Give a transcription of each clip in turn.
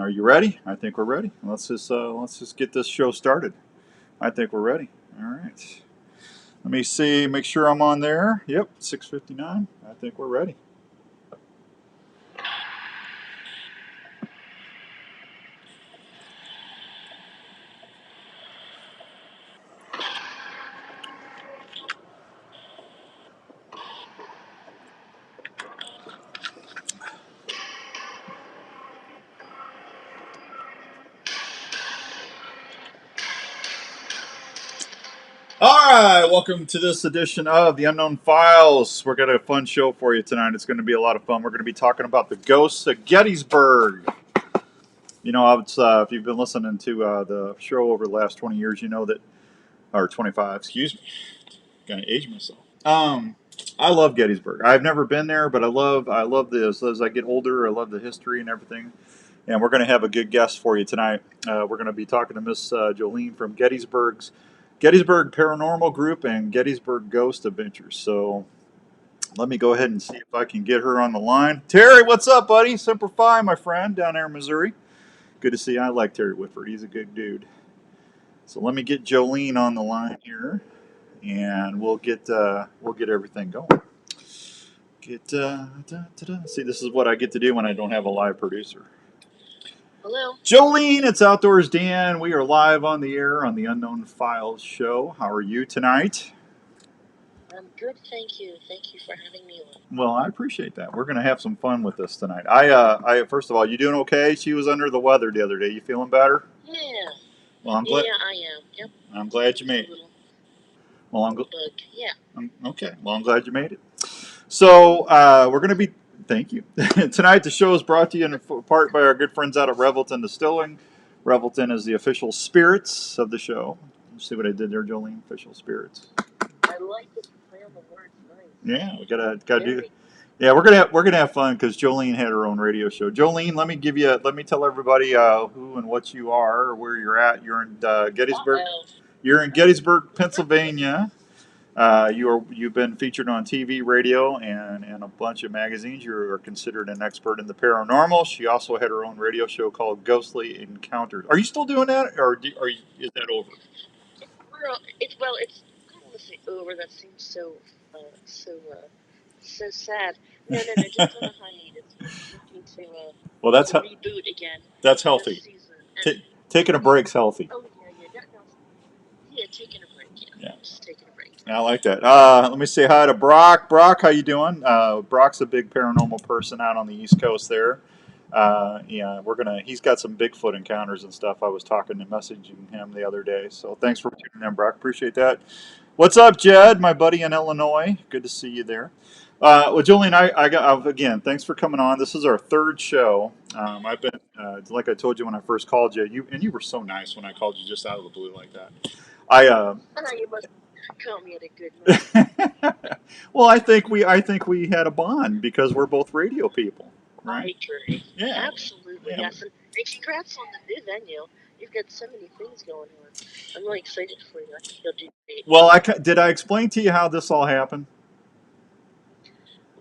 Are you ready? I think we're ready. Let's just get this show started. I think we're ready. All right. Let me see. Make sure I'm on there. Yep, 6:59. I think we're ready. All right. Welcome to this edition of the Unknown Files. We're got a fun show for you tonight. It's going to be a lot of fun. We're going to be talking about the ghosts of Gettysburg. You know, if you've been listening to the show over the last 20 years, you know that, or 25, excuse me, gonna age myself. I love Gettysburg. I've never been there, but I love this. As I get older, I love the history and everything. And we're going to have a good guest for you tonight. We're going to be talking to Miss Jolene from Gettysburg Paranormal Group and Gettysburg Ghost Adventures. So let me go ahead and see if I can get her on the line. Terry, what's up, buddy? Semper Fi, my friend, down there in Missouri. Good to see you. I like Terry Whitford. He's a good dude. So let me get Jolene on the line here, and we'll get everything going. See, this is what I get to do when I don't have a live producer. Hello. Jolene, it's Outdoors Dan. We are live on the air on the Unknown Files show. How are you tonight? I'm good, thank you. Thank you for having me on. Well, I appreciate that. We're going to have some fun with this tonight. I first of all, you doing okay? She was under the weather the other day. You feeling better? Yeah. Well, I'm glad. Yeah, I am. Yep. I'm glad you made it. Well, I'm bug. Yeah. okay. Well, I'm glad you made it. So we're going to be. Thank you. Tonight, the show is brought to you in part by our good friends out at Revelton Distilling. Revelton is the official spirits of the show. You see what I did there, Jolene? Official spirits. I like the play on the words. Nice. Yeah, we gotta do. Yeah, we're gonna have fun because Jolene had her own radio show. Jolene, let me tell everybody who and what you are, or where you're at. You're in Gettysburg. Uh-oh. You're in Gettysburg, Pennsylvania. You've been featured on TV, radio, and a bunch of magazines. You are considered an expert in the paranormal. She also had her own radio show called Ghostly Encounters. Are you still doing that, or is that over? It's I don't want to say over. That seems so sad. No, just on a hiatus. Looking to Well, that's reboot again. That's healthy. Taking a break's healthy. Oh yeah, taking a break. Yeah. Just taking a break. I like that. Let me say hi to Brock. Brock, how you doing? Brock's a big paranormal person out on the East Coast there. Yeah, he's got some Bigfoot encounters and stuff. I was messaging him the other day. So thanks for tuning in, Brock. Appreciate that. What's up, Jed, my buddy in Illinois? Good to see you there. Well, Julian, again, thanks for coming on. This is our third show. I've been, like I told you when I first called you, you were so nice when I called you just out of the blue like that. You must call me at a good moment. Well, I think we had a bond because we're both radio people, right? I agree. Yeah, absolutely. Yeah. Yes, and congrats on the new venue. You've got so many things going on. I'm really excited for you. I think you'll do great. Well, did I explain to you how this all happened?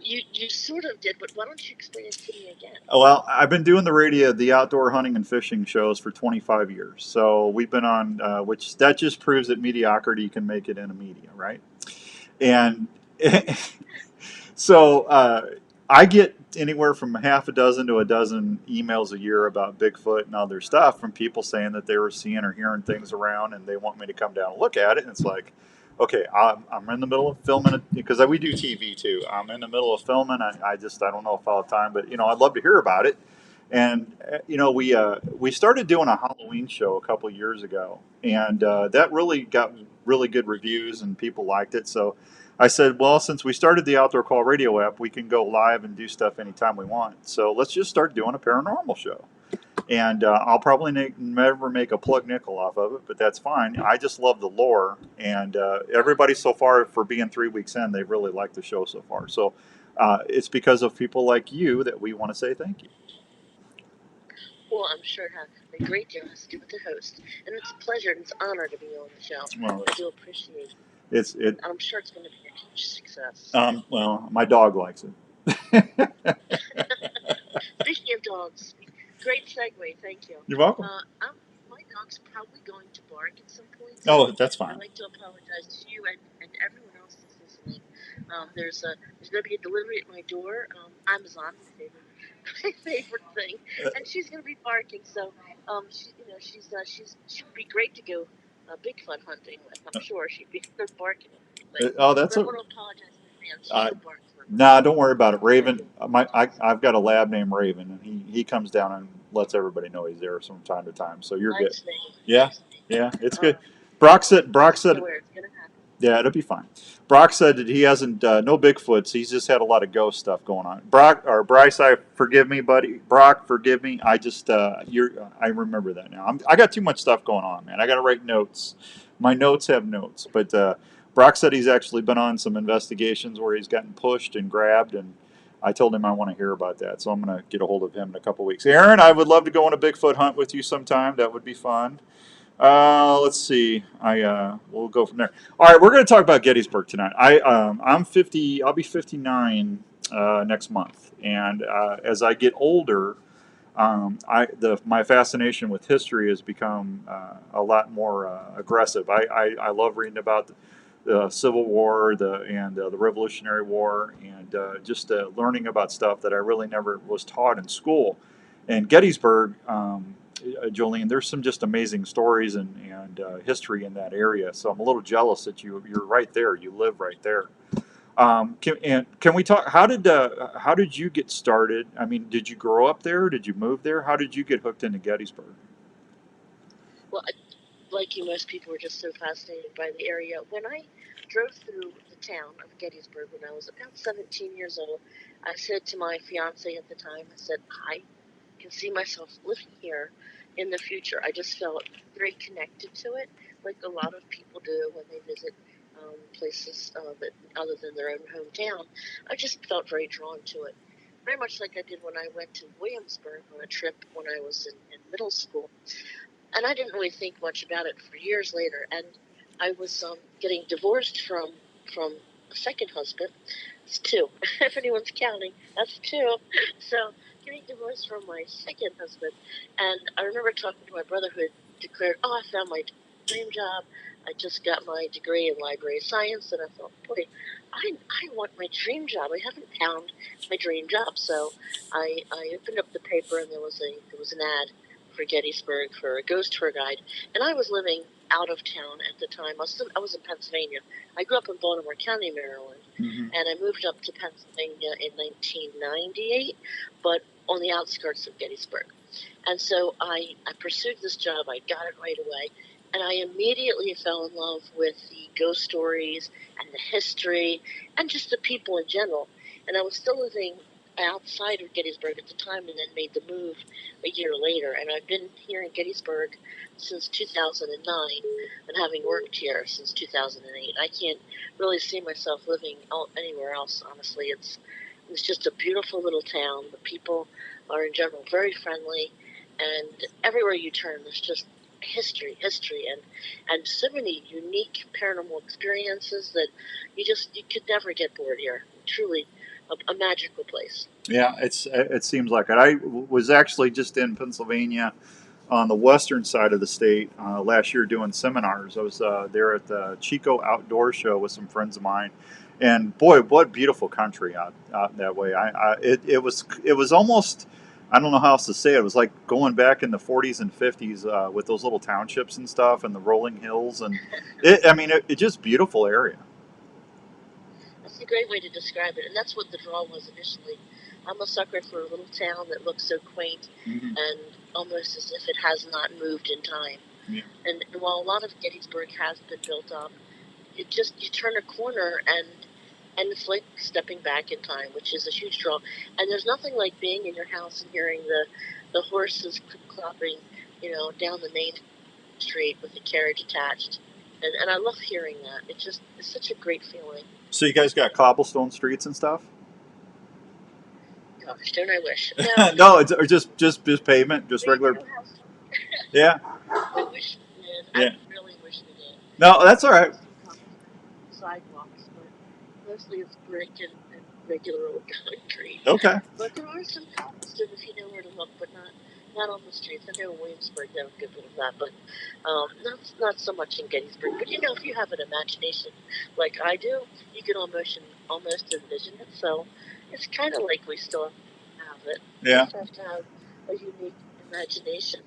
You sort of did, but why don't you explain it to me again? Well, I've been doing the outdoor hunting and fishing shows for 25 years. So we've been on, which that just proves that mediocrity can make it in a media, right? And so I get anywhere from half a dozen to a dozen emails a year about Bigfoot and other stuff from people saying that they were seeing or hearing things around and they want me to come down and look at it. And it's like, okay, I'm in the middle of filming it because we do TV too. I'm in the middle of filming. I don't know if I'll have time, but I'd love to hear about it. And we started doing a Halloween show a couple years ago, and that really got really good reviews and people liked it. So I said, well, since we started the Outdoor Call Radio app, we can go live and do stuff anytime we want. So let's just start doing a paranormal show. And I'll probably never make a plug nickel off of it, but that's fine. I just love the lore, and everybody so far, for being 3 weeks in, they've really liked the show so far. So it's because of people like you that we want to say thank you. Well, I'm sure it has a great deal to do with the host, and it's a pleasure and it's an honor to be on the show. Well, I do appreciate it. I'm sure it's going to be a huge success. Well, my dog likes it. Speaking of dogs, Great segue. Thank you. You're welcome. My dog's probably going to bark at some point. Oh, that's fine. I'd like to apologize to you and everyone else that's listening. There's going to be a delivery at my door. Amazon, my favorite thing, and she's going to be barking. So, she'd be great to go Bigfoot hunting with. I'm sure she'd be good barking. Oh, that's but I want to apologize in advance. She'll bark for me. Nah, don't worry about it. Raven, I've got a lab named Raven, and he comes down and lets everybody know he's there from time to time. So you're good. Yeah, yeah, it's good. Brock said, yeah, it'll be fine. Brock said that he hasn't no Bigfoots. He's just had a lot of ghost stuff going on. Brock or Bryce, forgive me, buddy. Brock, forgive me. I just I remember that now. I got too much stuff going on, man. I got to write notes. My notes have notes, but Brock said he's actually been on some investigations where he's gotten pushed and grabbed, and I told him I want to hear about that. So I'm going to get a hold of him in a couple weeks. Aaron, I would love to go on a Bigfoot hunt with you sometime. That would be fun. Let's see. We'll go from there. All right, we're going to talk about Gettysburg tonight. I'm 50. I'll be 59 next month, and as I get older, my fascination with history has become a lot more aggressive. I love reading about the Civil War, the Revolutionary War, and just learning about stuff that I really never was taught in school. And Gettysburg, Jolene, there's some just amazing stories and history in that area. So I'm a little jealous that you're right there. You live right there. Can we talk? How did you get started? I mean, did you grow up there? Did you move there? How did you get hooked into Gettysburg? Well, like you, most people were just so fascinated by the area. When I drove through the town of Gettysburg when I was about 17 years old, I said to my fiance at the time, I said, I can see myself living here in the future. I just felt very connected to it, like a lot of people do when they visit places that other than their own hometown. I just felt very drawn to it. Very much like I did when I went to Williamsburg on a trip when I was in middle school. And I didn't really think much about it for years later. And I was getting divorced from a second husband. It's two. If anyone's counting, that's two. So getting divorced from my second husband, and I remember talking to my brother who had declared, "Oh, I found my dream job. I just got my degree in library science," and I thought, "Boy, I want my dream job. I haven't found my dream job." So I opened up the paper, and there was an ad for Gettysburg for a ghost tour guide, and I was living out of town at the time. I was in Pennsylvania. I grew up in Baltimore County, Maryland, and I moved up to Pennsylvania in 1998, but on the outskirts of Gettysburg. And so I pursued this job. I got it right away, and I immediately fell in love with the ghost stories and the history and just the people in general. And I was still living outside of Gettysburg at the time, and then made the move a year later. And I've been here in Gettysburg since 2009, and having worked here since 2008. I can't really see myself living anywhere else. Honestly, it's just a beautiful little town. The people are in general very friendly, and everywhere you turn, there's just history, and so many unique paranormal experiences that you could never get bored here. Truly a magical place. Yeah, it seems like it. I was actually just in Pennsylvania on the western side of the state last year doing seminars. I was there at the Chico Outdoor Show with some friends of mine, and boy, what beautiful country out that way. It was almost, I don't know how else to say it. It was like going back in the 40s and 50s with those little townships and stuff and the rolling hills, and it just beautiful area. That's a great way to describe it, and that's what the draw was initially. I'm a sucker for a little town that looks so quaint and almost as if it has not moved in time. Yeah. And while a lot of Gettysburg has been built up, you turn a corner and it's like stepping back in time, which is a huge draw. And there's nothing like being in your house and hearing the horses clopping, down the main street with the carriage attached. And I love hearing that. It's such a great feeling. So you guys got cobblestone streets and stuff? Gosh, don't I wish? No, no, it's or just pavement, just regular. Yeah. I wish we did. Yeah. I really wish we did. No, that's all right. Sidewalks, but mostly it's brick and regular old concrete. Okay. But there are some cobblestone if you know where to look, but not on the streets. I know in Williamsburg they have a good bit of that, but not so much in Gettysburg. But if you have an imagination like I do, you can almost envision it. So it's kind of like we still have it. You Yeah. just have to have a unique imagination.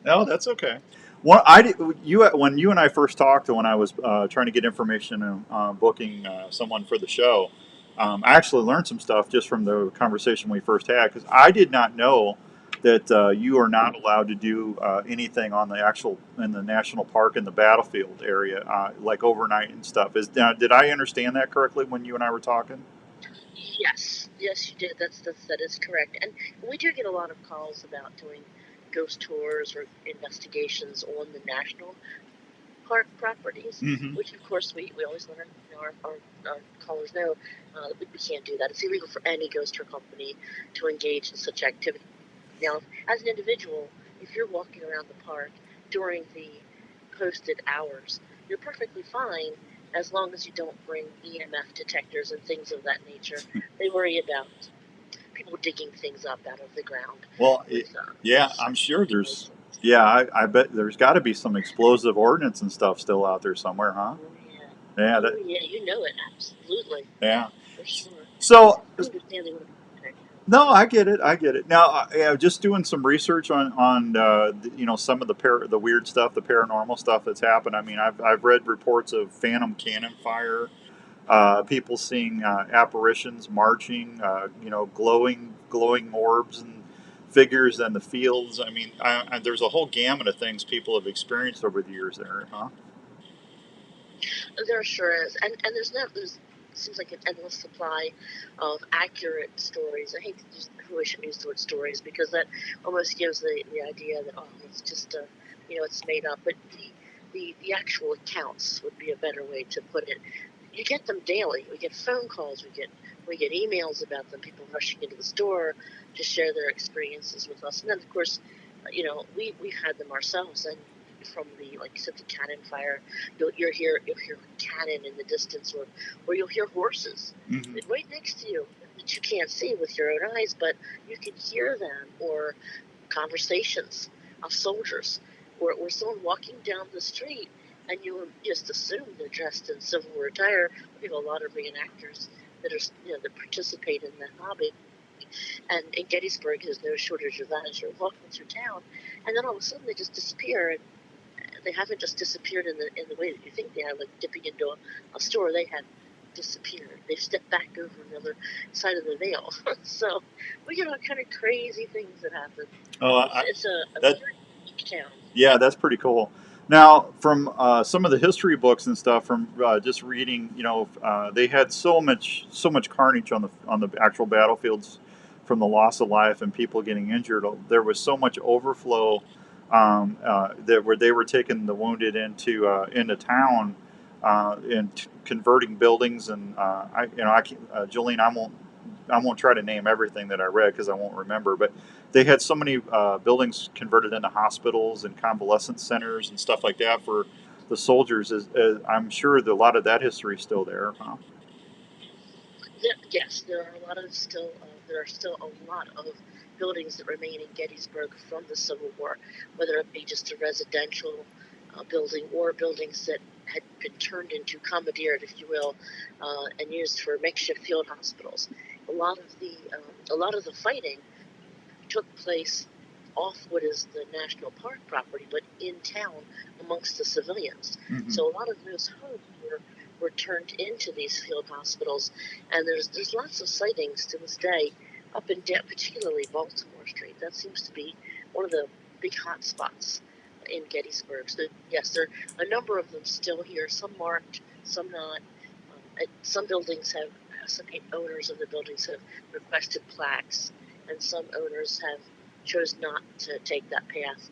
No, that's okay. Well, I did, you when you and I first talked, when I was trying to get information and booking someone for the show, I actually learned some stuff just from the conversation we first had because I did not know that you are not allowed to do anything on the actual in the national park in the battlefield area, like overnight and stuff. Did I understand that correctly when you and I were talking? Yes, yes, you did. That is correct. And we do get a lot of calls about doing ghost tours or investigations on the national park properties, Mm-hmm. which of course we always let our callers know that we can't do that. It's illegal for any ghost tour company to engage in such activity. Now, as an individual, if you're walking around the park during the posted hours, you're perfectly fine as long as you don't bring EMF detectors and things of that nature. They worry about people digging things up out of the ground Well, with yeah, I'm such sure there's. devices. Yeah, I bet there's got to be some explosive ordnance and stuff still out there somewhere, huh? Oh yeah, Yeah, oh yeah, you know it absolutely yeah. for sure. So I understand they want to protect. no, I get it. I get it. Now, yeah, just doing some research on some of the weird stuff, the paranormal stuff that's happened. I mean, I've read reports of phantom cannon fire, people seeing apparitions marching, glowing orbs and figures in the fields. I mean, there's a whole gamut of things people have experienced over the years there, huh? There sure is, and there's seems like an endless supply of accurate stories. I hate to use, I really shouldn't use the word stories because that almost gives the idea that it's just it's made up. But the actual accounts would be a better way to put it. You get them daily. We get phone calls. We get emails about them. People rushing into the store to share their experiences with us, and then of course, we've had them ourselves. And from the like you said, the cannon fire, you'll hear cannon in the distance, or you'll hear horses Mm-hmm. right next to you that you can't see with your own eyes, but you can hear them, or conversations of soldiers, or someone walking down the street, and you just assume they're dressed in Civil War attire. We have a lot of reenactors that participate in the hobby, and in Gettysburg, there's no shortage of that as you're walking through town, and then all of a sudden they just disappear, and they haven't just disappeared in the way that you think they have, like dipping into a store. They have disappeared. They've stepped back over the other side of the veil. So we get all kind of crazy things that happen. Oh, It's a that very unique town. yeah, that's pretty cool. Now, from some of the history books and stuff, from just reading, they had so much carnage on the actual battlefields, from the loss of life and people getting injured. There was so much overflow that where they were taking the wounded into town and converting buildings. And I can't, Jolene, I won't try to name everything that I read because I won't remember, but they had so many buildings converted into hospitals and convalescent centers and stuff like that for the soldiers. I'm sure that a lot of that history is still there, huh? Yes, there are still a lot of buildings that remain in Gettysburg from the Civil War, whether it be just a residential building or buildings that had been turned into commandeered, if you will, and used for makeshift field hospitals. A lot of the fighting took place off what is the national park property, but in town amongst the civilians. Mm-hmm. So a lot of those homes were turned into these field hospitals, and there's lots of sightings to this day up in particularly Baltimore Street. That seems to be one of the big hot spots in Gettysburg. So yes, there are a number of them still here. Some marked, some not. Some buildings some owners of the buildings have requested plaques, and some owners have chose not to take that path,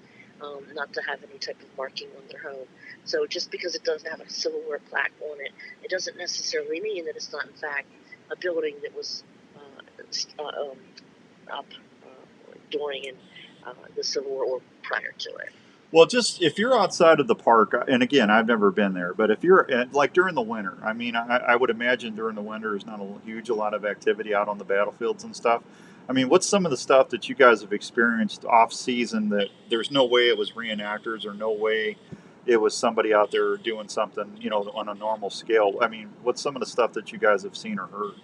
not to have any type of marking on their home. So just because it doesn't have a Civil War plaque on it, it doesn't necessarily mean that it's not in fact a building that was up during the Civil War or prior to it. Well, just if you're outside of the park, and again, I've never been there, but if you're like during the winter, I mean, I would imagine during the winter is not a lot of activity out on the battlefields and stuff. I mean, what's some of the stuff that you guys have experienced off season that there's no way it was reenactors or no way it was somebody out there doing something, on a normal scale? I mean, what's some of the stuff that you guys have seen or heard?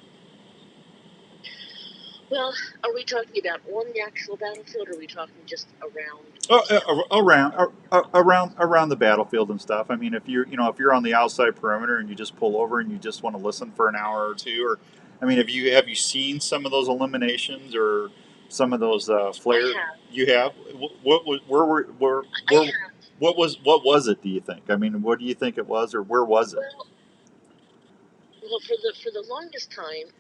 Well, are we talking about on the actual battlefield, or are we talking just around Oh, town? around the battlefield and stuff. I mean, if you're on the outside perimeter and you just pull over and you just want to listen for an hour or two, or I mean, have you seen some of those eliminations or some of those I flare? have. You have. What was I have. what was it? Do you think? I mean, what do you think it was, or where was it? Well, well, for the longest time,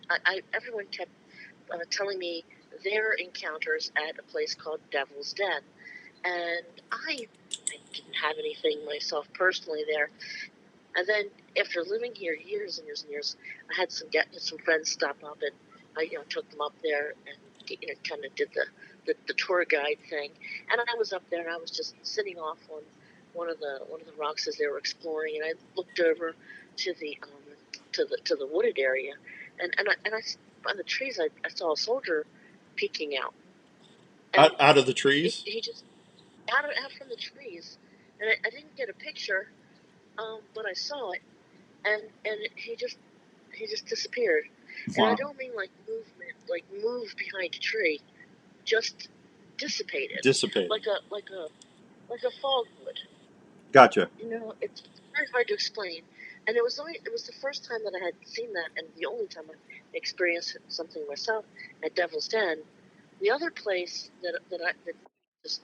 everyone kept telling me their encounters at a place called Devil's Den, and I didn't have anything myself personally there. And then after living here years and years and years, I had some friends stop up, and I took them up there and kind of did the tour guide thing. And I was up there and I was just sitting off on one of the rocks as they were exploring, and I looked over to the wooded area, and I on the trees I saw a soldier peeking out, and Out of the he, trees? he just out from the trees, and I didn't get a picture, but I saw it, and he just disappeared. And I Wow. don't mean like movement, like move behind a tree, just dissipated, Dissipate. like a fog would. Gotcha. It's very hard to explain. And it was the first time that I had seen that, and the only time I experienced something myself at Devil's Den. The other place that just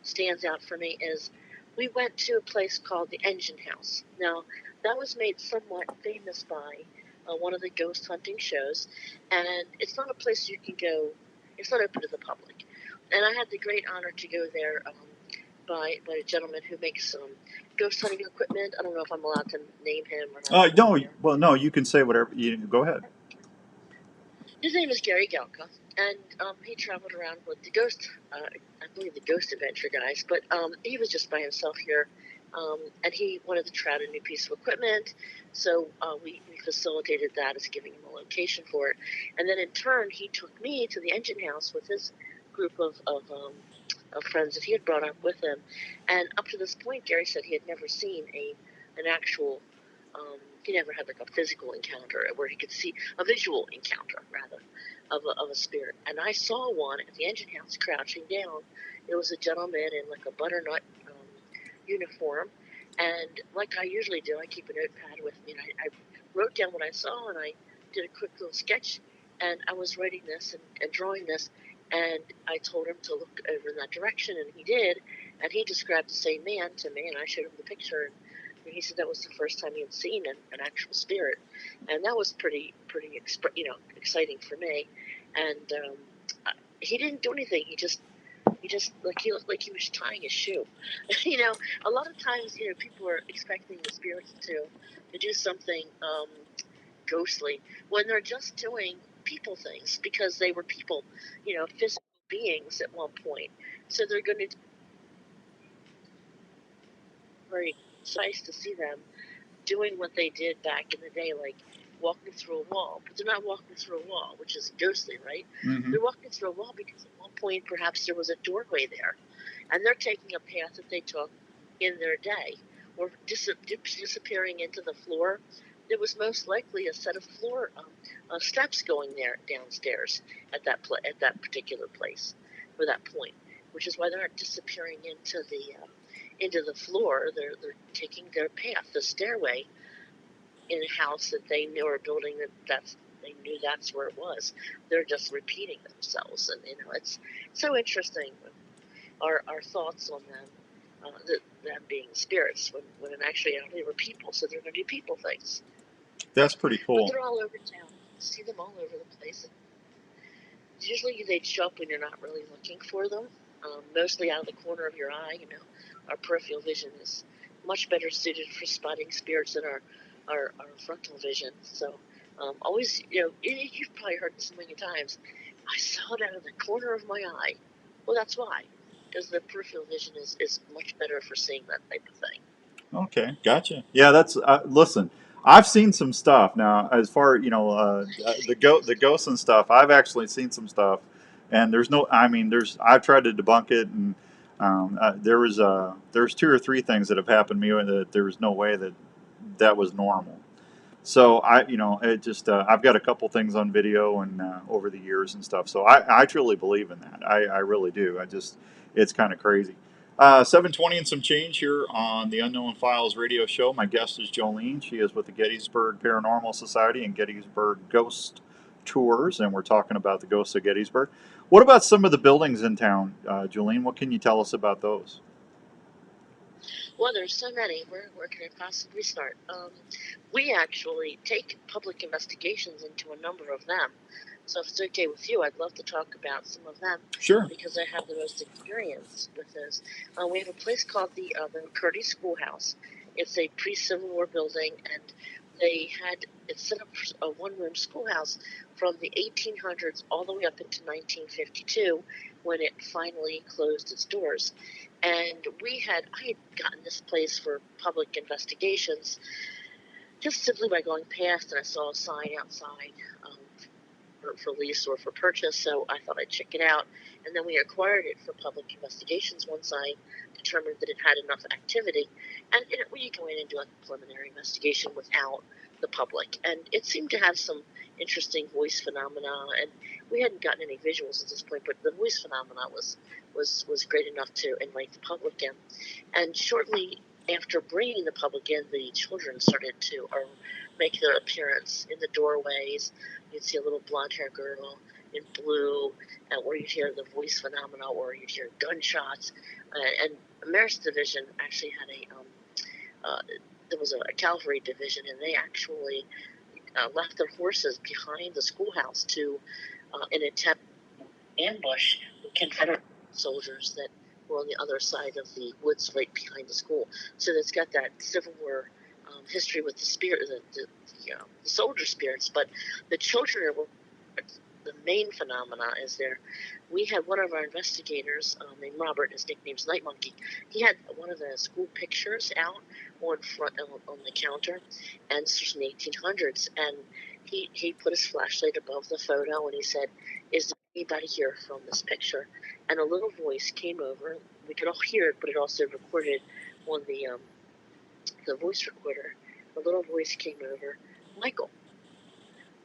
stands out for me is we went to a place called the Engine House. Now that was made somewhat famous by one of the ghost hunting shows, and it's not a place you can go. It's not open to the public. And I had the great honor to go there by a gentleman who makes ghost hunting equipment. I don't know if I'm allowed to name him or not on No. here. Well, no. You can say whatever. You go ahead. His name is Gary Galka, and he traveled around with the Ghost, I believe the Ghost Adventure guys, but he was just by himself here, and he wanted to try out a new piece of equipment, so we facilitated that as giving him a location for it, and then in turn he took me to the engine house with his group of friends that he had brought up with him, and up to this point, Gary said he had never seen an actual. He never had like a physical encounter where he could see a visual encounter rather of a spirit. And I saw one at the engine house crouching down. It was a gentleman in like a butternut uniform, and like I usually do, I keep a notepad with me, and I wrote down what I saw, and I did a quick little sketch, and I was writing this and drawing this, and I told him to look over in that direction, and he did, and he described the same man to me, and I showed him the picture, and he said that was the first time he had seen an actual spirit, and that was pretty exciting for me, and he didn't do anything. He just like he looked like he was tying his shoe. you know, a lot of times, people are expecting the spirits to do something ghostly when they're just doing people things because they were people, physical beings at one point. So they're going to do very nice to see them doing what they did back in the day, like walking through a wall. But they're not walking through a wall, which is ghostly, right? Mm-hmm. They're walking through a wall because at one point perhaps there was a doorway there, and they're taking a path that they took in their day, or disappearing into the floor. There was most likely a set of floor steps going there downstairs at that particular place, or that point, which is why they're not disappearing into the floor. They're taking their path, the stairway, in a house that they knew, or a building they knew that's where it was. They're just repeating themselves, and it's so interesting our thoughts on them, them being spirits when actually they were people, so they're going to do people things. That's pretty But cool. they're all over town. You see them all over the place. And usually they show up when you're not really looking for them, mostly out of the corner of your eye. Our peripheral vision is much better suited for spotting spirits than our frontal vision. So always, you've probably heard this a million times. I saw it out of the corner of my eye. Well, that's why, because the peripheral vision is much better for seeing that type of thing. Okay, gotcha. Yeah, that's listen. I've seen some stuff now. As far the ghosts and stuff, I've actually seen some stuff And there's no, I mean, I've tried to debunk it, and there's two or three things that have happened to me that there was no way that that was normal. So it just I've got a couple things on video and over the years and stuff. So I truly believe in that. I really do. It's kind of crazy. 7:20 and some change here on the Unknown Files radio show. My guest is Jolene. She is with the Gettysburg Paranormal Society and Gettysburg Ghost Tours, and we're talking about the ghosts of Gettysburg. What about some of the buildings in town, Jolene? What can you tell us about those? Well, there's so many. Where can I possibly start? We actually take public investigations into a number of them. So if it's okay with you, I'd love to talk about some of them Sure. because I have the most experience with those. We have a place called the McCurdy Schoolhouse. It's a pre-Civil War building, and it's set up a one-room schoolhouse from the 1800s all the way up into 1952 when it finally closed its doors. And I had gotten this place for public investigations just simply by going past, and I saw a sign outside for lease or for purchase, so I thought I'd check it out. And then we acquired it for public investigations once I determined that it had enough activity. And you go in and do a preliminary investigation without the public. And it seemed to have some interesting voice phenomena, and we hadn't gotten any visuals at this point, but the voice phenomena was great enough to invite the public in. And shortly after bringing the public in, the children started to make their appearance in the doorways. You'd see a little blonde-haired girl in blue, or you'd hear the voice phenomena, or you'd hear gunshots. And Mayor's Division actually had there was a cavalry division, and they actually left their horses behind the schoolhouse to in an attempt to ambush the Confederate soldiers that were on the other side of the woods right behind the school. So it's got that Civil War history with the spirit, the soldier spirits, but the children are the main phenomena is there. We had one of our investigators named Robert, his nickname's Night Monkey. He had one of the school pictures out on the counter, and it's from the 1800s, and he put his flashlight above the photo, and he said, "Is there anybody here from this picture?" And a little voice came over. We could all hear it, but it also recorded on the voice recorder. A little voice came over, "Michael."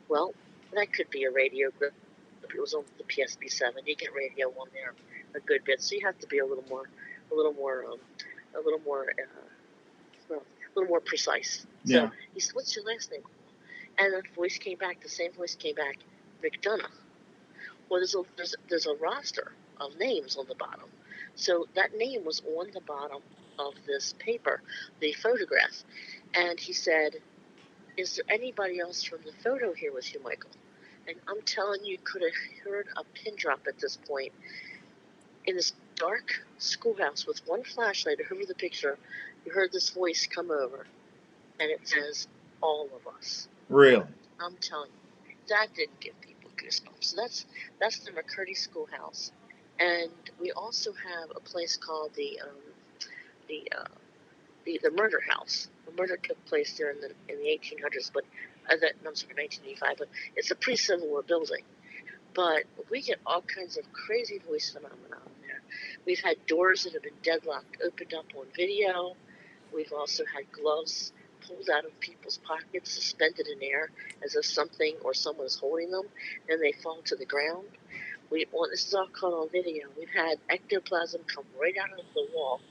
Well, that could be a radio group. It was on the PSB7. You get radio on there a good bit, so you have to be a little more precise. Yeah. So he said, "What's your last name?" And the voice came back. The same voice came back, "McDonough." Well, there's a roster of names on the bottom, so that name was on the bottom of this paper, the photograph, and he said, "Is there anybody else from the photo here with you, Michael?" And I'm telling you, could have heard a pin drop at this point. In this dark schoolhouse with one flashlight over the picture, you heard this voice come over, and it says, "All of us." Really? I'm telling you, that didn't give people goosebumps. So that's the McCurdy Schoolhouse, and we also have a place called the Murder House. The murder took place there in the 1800s, but I'm sorry, 1985. But it's a pre-Civil War building. But we get all kinds of crazy voice phenomena in there. We've had doors that have been deadlocked opened up on video. We've also had gloves pulled out of people's pockets, suspended in air, as if something or someone is holding them, and they fall to the ground. This is all caught on video. We've had ectoplasm come right out of the wall,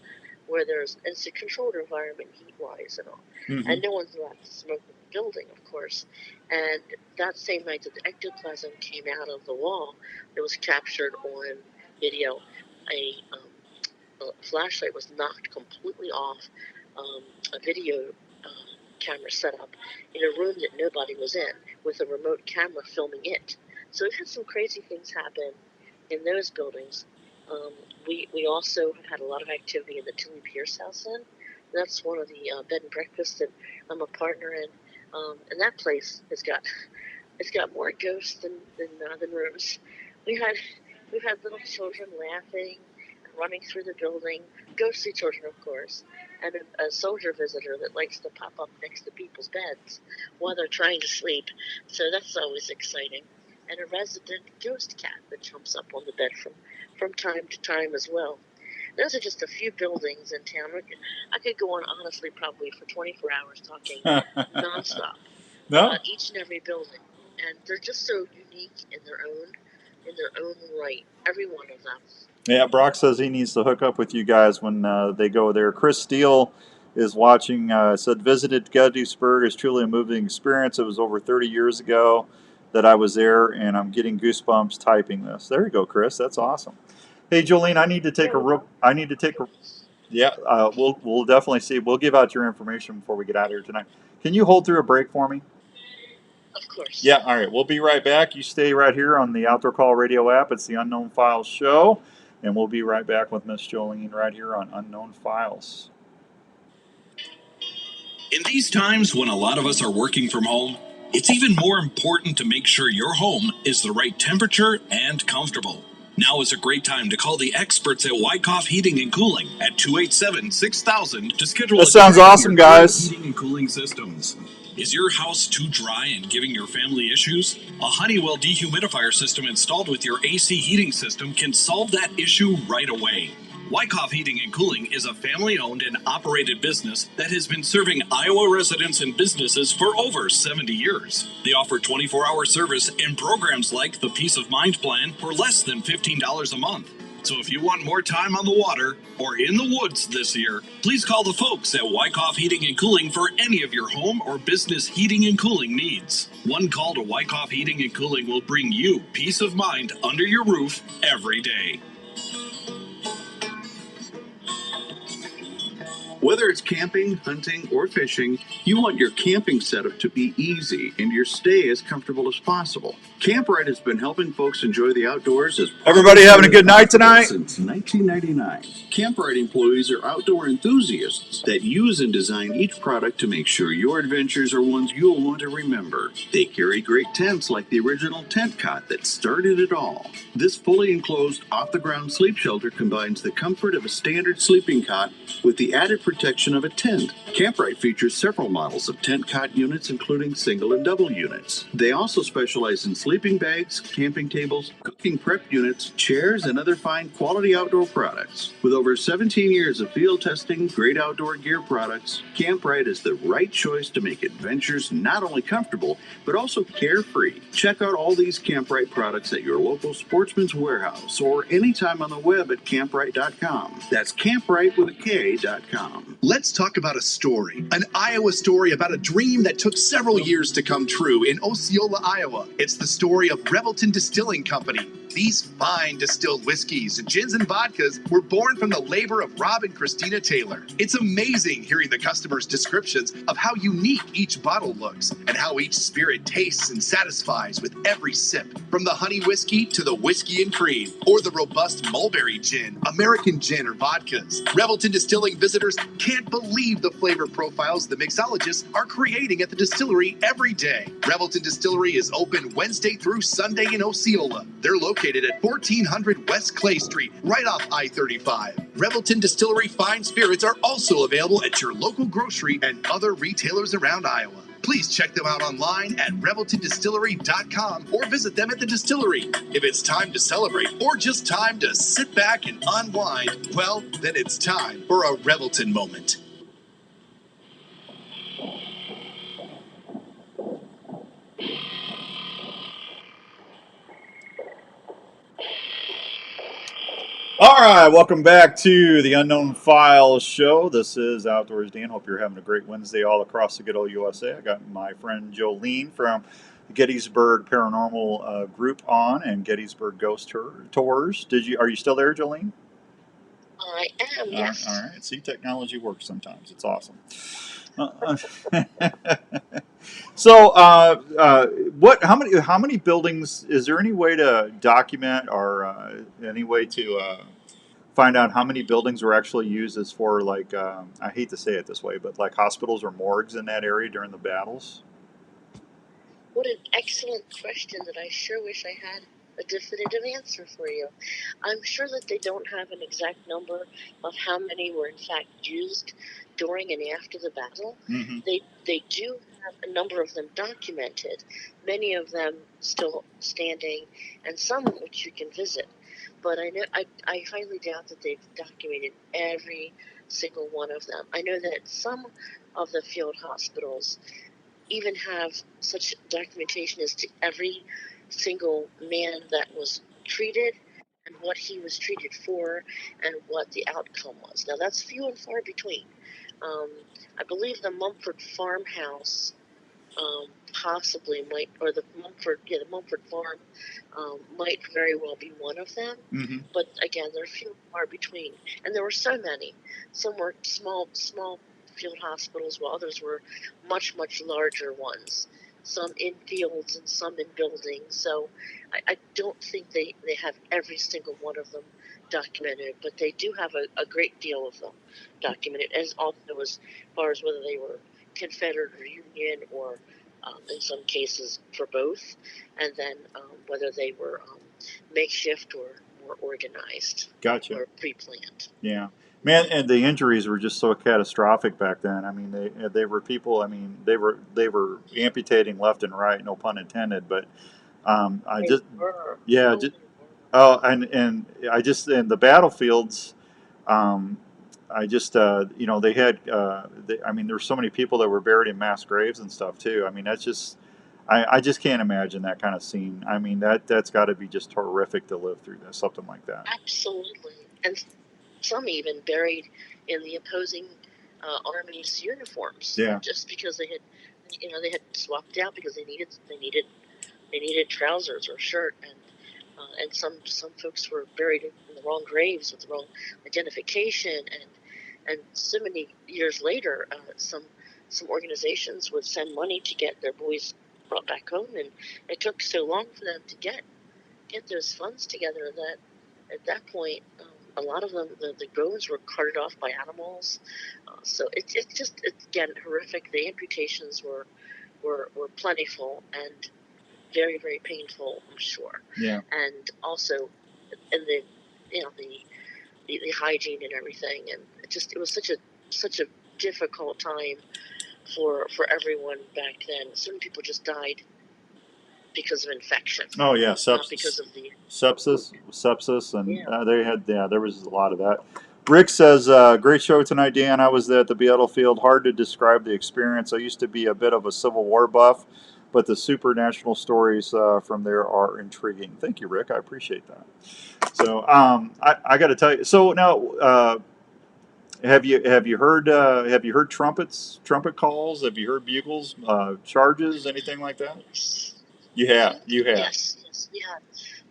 where it's a controlled environment heat-wise and all. Mm-hmm. And no one's allowed to smoke in the building, of course. And that same night that the ectoplasm came out of the wall, it was captured on video. A flashlight was knocked completely off a video camera set up in a room that nobody was in, with a remote camera filming it. So we've had some crazy things happen in those buildings. We also have had a lot of activity in the Tilly Pierce House Inn. That's one of the bed and breakfasts that I'm a partner in, and that place it's got more ghosts than rooms. We've had little children laughing and running through the building, ghostly children, of course, and a soldier visitor that likes to pop up next to people's beds while they're trying to sleep. So that's always exciting. and a resident ghost cat that jumps up on the bed from time to time as well. Those are just a few buildings in town. I could go on honestly probably for 24 hours talking nonstop No? about each and every building, and they're just so unique in their own right. Every one of them. Yeah, Brock says he needs to hook up with you guys when they go there. Chris Steele is watching. Said visited Gettysburg is truly a moving experience. It was over 30 years ago that I was there, and I'm getting goosebumps typing this. There you go, Chris. That's awesome. Hey, Jolene, I need to take a real. I need to take a. Yeah, we'll definitely see. We'll give out your information before we get out of here tonight. Can you hold through a break for me? Of course. Yeah, all right. We'll be right back. You stay right here on the Outdoor Call Radio app. It's the Unknown Files show. And we'll be right back with Miss Jolene right here on Unknown Files. In these times when a lot of us are working from home, it's even more important to make sure your home is the right temperature and comfortable. Now is a great time to call the experts at Wyckoff Heating and Cooling at 287-6000 to schedule That sounds awesome, guys. Heating and cooling systems. Is your house too dry and giving your family issues? A Honeywell dehumidifier system installed with your AC heating system can solve that issue right away. Wyckoff Heating and Cooling is a family-owned and operated business that has been serving Iowa residents and businesses for over 70 years. They offer 24-hour service and programs like the Peace of Mind Plan for less than $15 a month. So if you want more time on the water or in the woods this year, please call the folks at Wyckoff Heating and Cooling for any of your home or business heating and cooling needs. One call to Wyckoff Heating and Cooling will bring you peace of mind under your roof every day. Whether it's camping, hunting, or fishing, you want your camping setup to be easy and your stay as comfortable as possible. Camprite has been helping folks enjoy the outdoors as everybody having a good night tonight? Since 1999. Camprite employees are outdoor enthusiasts that use and design each product to make sure your adventures are ones you'll want to remember. They carry great tents like the original tent cot that started it all. This fully enclosed, off-the-ground sleep shelter combines the comfort of a standard sleeping cot with the added protection of a tent. Camprite features several models of tent cot units, including single and double units. They also specialize in sleeping bags, camping tables, cooking prep units, chairs, and other fine quality outdoor products. With over 17 years of field testing great outdoor gear products, Camprite is the right choice to make adventures not only comfortable, but also carefree. Check out all these Camprite products at your local Sportsman's Warehouse or anytime on the web at camprite.com. That's Camprite with a K.com. Let's talk about a story, an Iowa story about a dream that took several years to come true in Osceola, Iowa. It's the story of Revelton Distilling Company. These fine distilled whiskeys, gins, and vodkas were born from the labor of Rob and Christina Taylor. It's amazing hearing the customers' descriptions of how unique each bottle looks and how each spirit tastes and satisfies with every sip. From the honey whiskey to the whiskey and cream, or the robust mulberry gin, American gin, or vodkas. Revelton Distilling visitors can't believe the flavor profiles the mixologists are creating at the distillery every day. Revelton Distillery is open Wednesday through Sunday in Osceola. They're located at 1400 West Clay Street, right off I-35. Revelton Distillery fine spirits are also available at your local grocery and other retailers around Iowa. Please check them out online at reveltondistillery.com or visit them at the distillery. If it's time to celebrate or just time to sit back and unwind, well, then it's time for a Revelton moment. All right, welcome back to the Unknown Files show. This is Outdoors Dan. Hope you're having a great Wednesday all across the good old USA. I got my friend Jolene from Gettysburg Paranormal Group on and Gettysburg Ghost Tours. Are you still there, Jolene? I am, yes. All right. See, technology works sometimes. It's awesome. So, How many buildings? Is there any way to document or any way to find out how many buildings were actually used as for like I hate to say it this way, but like hospitals or morgues in that area during the battles? What an excellent question that I sure wish I had a definitive answer for you. I'm sure that they don't have an exact number of how many were in fact used during and after the battle. Mm-hmm. They do have a number of them documented, many of them still standing, and some of which you can visit. But I highly doubt that they've documented every single one of them. I know that some of the field hospitals even have such documentation as to every single man that was treated and what he was treated for and what the outcome was. Now that's few and far between. I believe the Mumford farmhouse possibly might, or the Mumford farm might very well be one of them. Mm-hmm. But again, they're few and far between, and there were so many. Some were small field hospitals, while others were much larger ones. Some in fields and some in buildings. So I don't think they have every single one of them documented, but they do have a great deal of them documented, as also as far as whether they were Confederate or Union, or in some cases for both, and then whether they were makeshift or organized. Gotcha. Or pre-planned. Yeah, man, and the injuries were just so catastrophic back then. I mean, they were people. I mean, they were amputating left and right. No pun intended. But I just yeah, just oh, and I just in the battlefields. I just they had I mean, there's so many people that were buried in mass graves and stuff too. I mean, that's just I just can't imagine that kind of scene. I mean, that's got to be just horrific to live through this, something like that. Absolutely, and some even buried in the opposing army's uniforms. Yeah. Just because they had swapped out because they needed trousers or shirt, and some folks were buried in the wrong graves with the wrong identification, and so many years later, some organizations would send money to get their boys brought back home, and it took so long for them to get those funds together that at that point, a lot of them, the bones were carted off by animals. So it's again horrific. The amputations were plentiful and very, very painful, I'm sure. Yeah. And also, and the the hygiene and everything, and it was such a difficult time for everyone back then. Certain people just died because of infection. Oh yeah, not because of the sepsis, and Yeah. they had there was a lot of that. Rick says, "Great show tonight, Dan. I was at the battlefield. Hard to describe the experience. I used to be a bit of a Civil War buff, but the supernatural stories from there are intriguing." Thank you, Rick. I appreciate that. So I got to tell you. So now, have you heard trumpet calls? Have you heard bugles, charges, anything like that? You have. You have. Yes, yeah.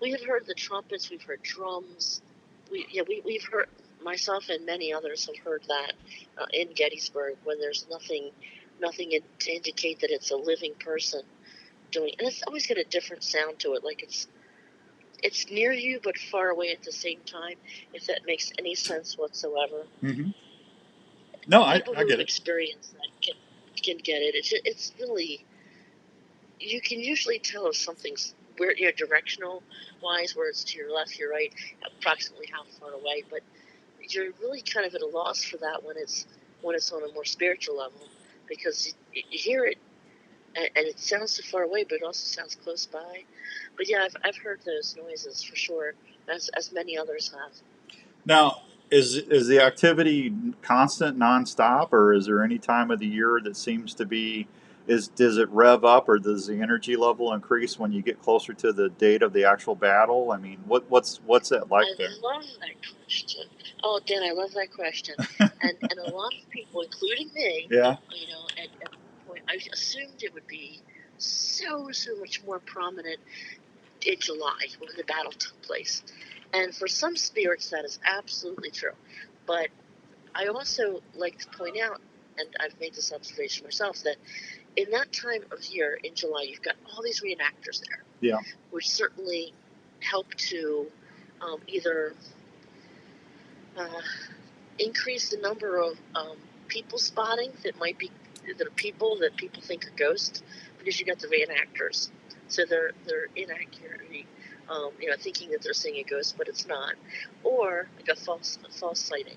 We have heard the trumpets. We've heard drums. We've heard, myself and many others have heard that in Gettysburg, when there's nothing to indicate that it's a living person doing, and it's always got a different sound to it. Like it's near you but far away at the same time. If that makes any sense whatsoever. Mm-hmm. No, I People get who've it. experienced that can get it. It's really, you can usually tell if something's where directional wise, where it's to your left, your right, approximately how far away. But you're really kind of at a loss for that when it's on a more spiritual level, because you hear it and it sounds so far away, but it also sounds close by. But yeah, I've heard those noises for sure, as many others have. Now, is the activity constant, nonstop, or is there any time of the year that seems to be? Does it rev up, or does the energy level increase when you get closer to the date of the actual battle? I mean, what's that like there? I love that question. Oh, Dan, I love that question. and a lot of people, including me, Yeah. at one point, I assumed it would be so much more prominent in July when the battle took place. And for some spirits, that is absolutely true. But I also like to point out, and I've made this observation myself, that in that time of year, in July, you've got all these reenactors there. Yeah. Which certainly help to either increase the number of people spotting that are people think are ghosts, because you got the reenactors, so they're inaccurately thinking that they're seeing a ghost, but it's not, or like a false sighting,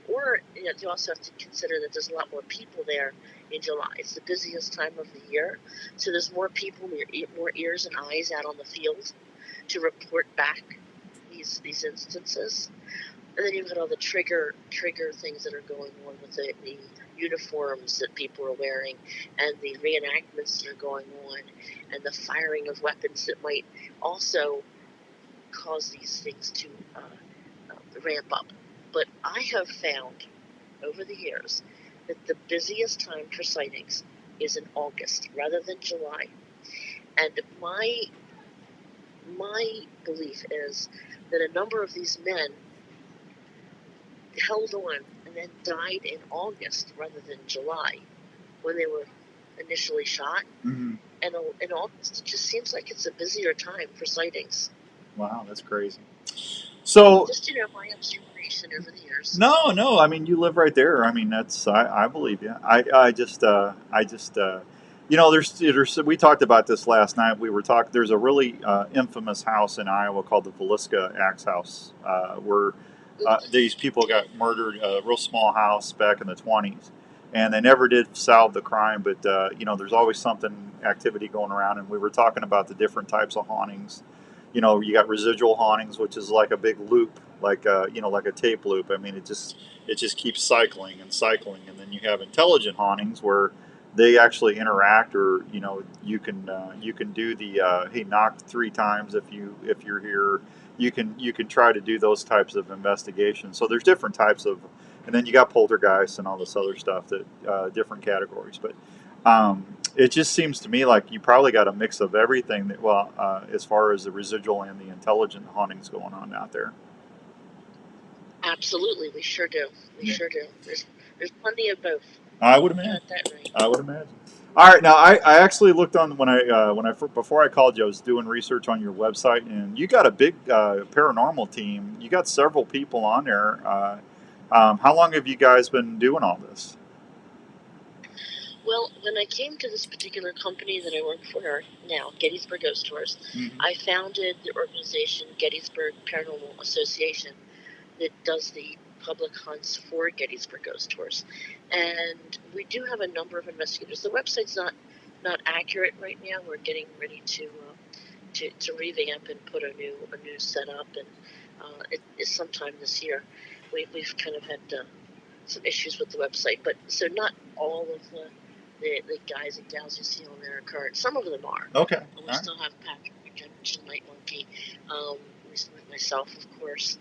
or you also have to consider that there's a lot more people there in July. It's the busiest time of the year, so there's more people, more ears and eyes out on the field to report back these instances. And then you've got all the trigger things that are going on with the uniforms that people are wearing, and the reenactments that are going on, and the firing of weapons that might also cause these things to ramp up. But I have found over the years that the busiest time for sightings is in August rather than July. And my belief is that a number of these men held on and then died in August rather than July when they were initially shot. Mm-hmm. And in August, it just seems like it's a busier time for sightings. Wow, that's crazy. So just my observation over the years. No. I mean, you live right there. I mean, I believe you. There's we talked about this last night. We were talking. There's a really infamous house in Iowa called the Villisca Axe House, where these people got murdered. A real small house back in the 20s, and they never did solve the crime. But there's always something activity going around. And we were talking about the different types of hauntings. You got residual hauntings, which is like a big loop, like like a tape loop. I mean, it just keeps cycling and cycling, and then you have intelligent hauntings where they actually interact, or you can do the hey, knock 3 times if you're here. You can try to do those types of investigations. So there's different types of, and then you got poltergeists and all this other stuff that different categories, but. It just seems to me like you probably got a mix of everything as far as the residual and the intelligent hauntings going on out there. Absolutely, we sure do. Sure do. There's plenty of both. I would imagine. Right. I would imagine. All right, now I actually looked on before I called you. I was doing research on your website, and you got a big paranormal team. You got several people on there. How long have you guys been doing all this? Well, when I came to this particular company that I work for now, Gettysburg Ghost Tours, mm-hmm. I founded the organization Gettysburg Paranormal Association that does the public hunts for Gettysburg Ghost Tours. And we do have a number of investigators. The website's not accurate right now. We're getting ready to revamp and put a new setup, and it's sometime this year. We've kind of had some issues with the website, but so not all of the guys and gals you see on there are current. Some of them are. Okay. And we still have Patrick and Night Monkey, myself, of course.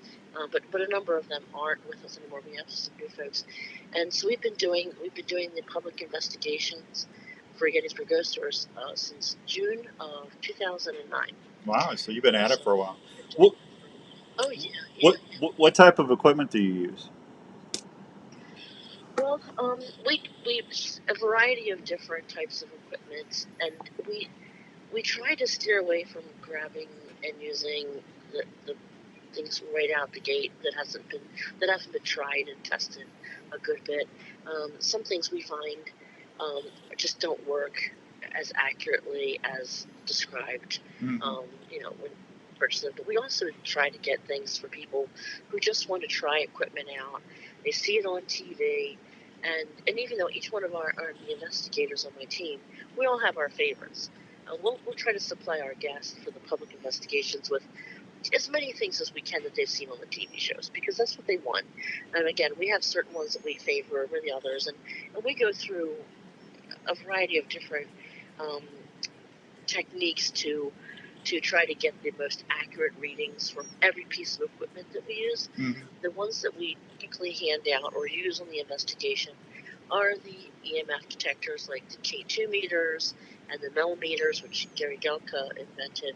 But a number of them aren't with us anymore. We have some new folks, and so we've been doing the public investigations for Gettysburg Ghost Tours since June of 2009. Wow! So you've been at it for a while. Oh yeah. What type of equipment do you use? Well, we a variety of different types of equipment, and we try to steer away from grabbing and using the things right out the gate that haven't been tried and tested a good bit. Some things we find just don't work as accurately as described. Mm-hmm. When purchasing, but we also try to get things for people who just want to try equipment out. They see it on TV, and even though each one of the investigators on my team, we all have our favorites. We'll try to supply our guests for the public investigations with as many things as we can that they've seen on the TV shows, because that's what they want. And again, we have certain ones that we favor over the others, and we go through a variety of different techniques to try to get the most accurate readings from every piece of equipment that we use. Mm-hmm. The ones that we typically hand out or use on the investigation are the EMF detectors, like the K2 meters and the Mel meters, which Gary Gelka invented,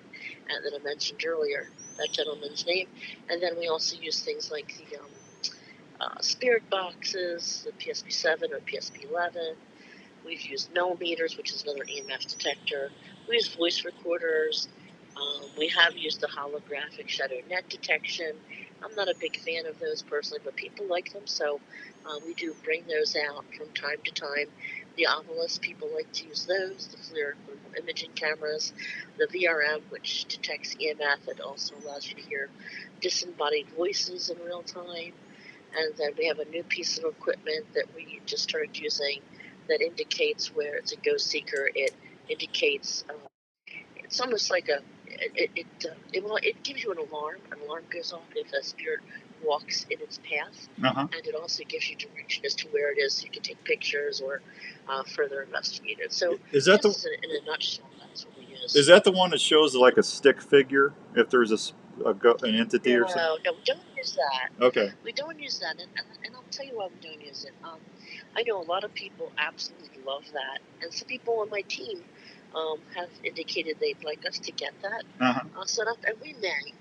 and that I mentioned earlier, that gentleman's name. And then we also use things like the spirit boxes, the PSP7 or PSP11. We've used Mel meters, which is another EMF detector. We use voice recorders. We have used the holographic shadow net detection, I'm not a big fan of those personally, but people like them, so we do bring those out from time to time. The Ovilus, people like to use those, the FLIR thermal imaging cameras, the VRM, which detects EMF. It also allows you to hear disembodied voices in real time. And then we have a new piece of equipment that we just started using that indicates where it's a ghost seeker. It indicates, it's almost like it gives you an alarm. An alarm goes off if a spirit walks in its path, and it also gives you direction as to where it is, so you can take pictures or further investigate it. So Is that just in a nutshell, that's what we use. Is that the one that shows like a stick figure if there's an entity or something? No, we don't use that. Okay. We don't use that, and I'll tell you why we don't use it. I know a lot of people absolutely love that, and some people on my team have indicated they'd like us to get that set up, and we may.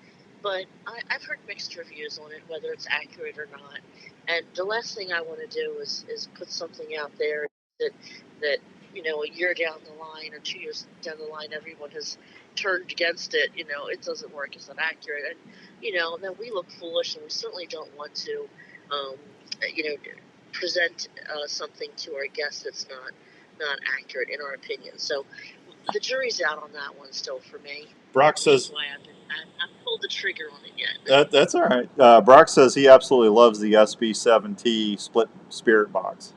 But I've heard mixed reviews on it, whether it's accurate or not. And the last thing I want to do is put something out there that a year down the line or 2 years down the line, everyone has turned against it. It doesn't work. It's not accurate, and then we look foolish, and we certainly don't want to, present something to our guests that's not accurate in our opinion. So the jury's out on that one still for me. Brock says, why I've pulled the trigger on it yet. That's all right. Brock says he absolutely loves the SB7T split spirit box.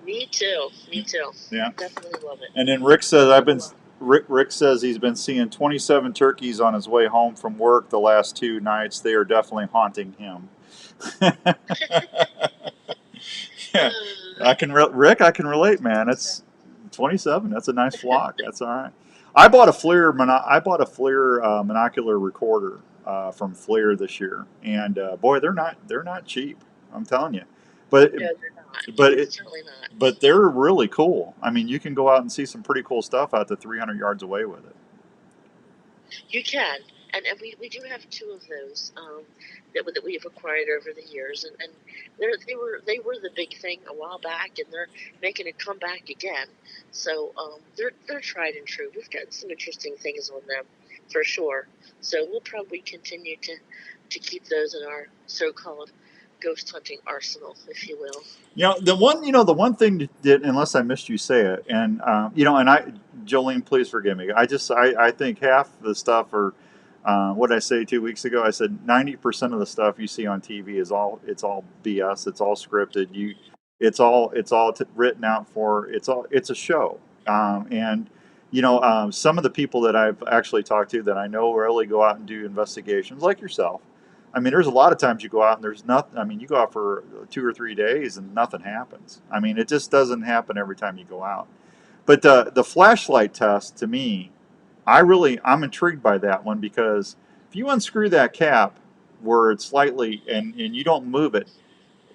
Me too. Yeah, definitely love it. And then Rick says Rick says he's been seeing 27 turkeys on his way home from work the last 2 nights. They are definitely haunting him. Yeah, Rick, I can relate, man. It's 27. That's a nice flock. That's all right. I bought a FLIR monocular recorder from FLIR this year, and boy, they're not cheap. I'm telling you, but no, they're not. but Certainly not. but they're really cool. I mean, you can go out and see some pretty cool stuff out to 300 yards away with it. You can, and we do have 2 of those that we have acquired over the years, and they were the big thing a while back, and they're making a comeback again. So they're tried and true. We've gotten some interesting things on them for sure. So we'll probably continue to keep those in our so-called ghost hunting arsenal, if you will. The one thing that, unless I missed you say it, and Jolene, please forgive me. I think half the stuff, or what did I say 2 weeks ago? I said 90% of the stuff you see on TV is all BS. It's all scripted. It's all written out for. It's a show. Some of the people that I've actually talked to that I know really go out and do investigations, like yourself. I mean, there's a lot of times you go out and there's nothing. I mean, you go out for 2 or 3 days and nothing happens. I mean, it just doesn't happen every time you go out. But the flashlight test, to me, I'm intrigued by that one, because if you unscrew that cap where it's slightly and you don't move it,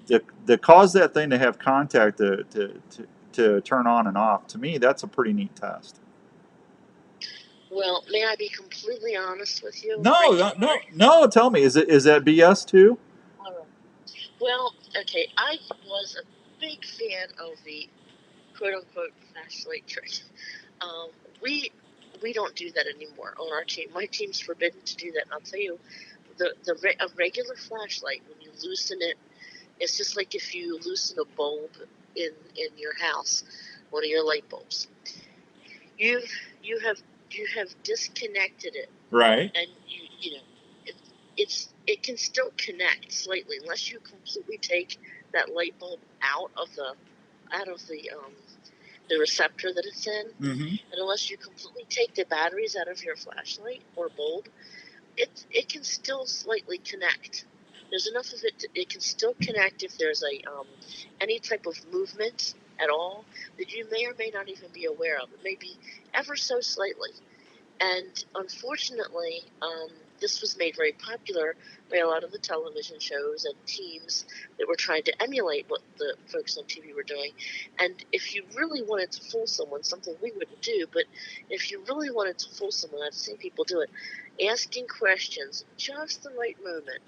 to cause that thing to have contact to turn on and off, to me, that's a pretty neat test. Well, may I be completely honest with you? No. Tell me, is that BS too? Well, okay. I was a big fan of the quote-unquote flashlight trick. We don't do that anymore on our team. My team's forbidden to do that. And I'll tell you, a regular flashlight, when you loosen it, it's just like if you loosen a bulb in your house, one of your light bulbs. You have disconnected it, right? And it can still connect slightly unless you completely take that light bulb out of the receptor that it's in, and unless you completely take the batteries out of your flashlight or bulb, it can still slightly connect. There's enough of it it can still connect if there's any type of movement at all that you may or may not even be aware of. It may be ever so slightly. And unfortunately, this was made very popular by a lot of the television shows and teams that were trying to emulate what the folks on TV were doing. And if you really wanted to fool someone, something we wouldn't do, but if you really wanted to fool someone, I've seen people do it, asking questions at just the right moment,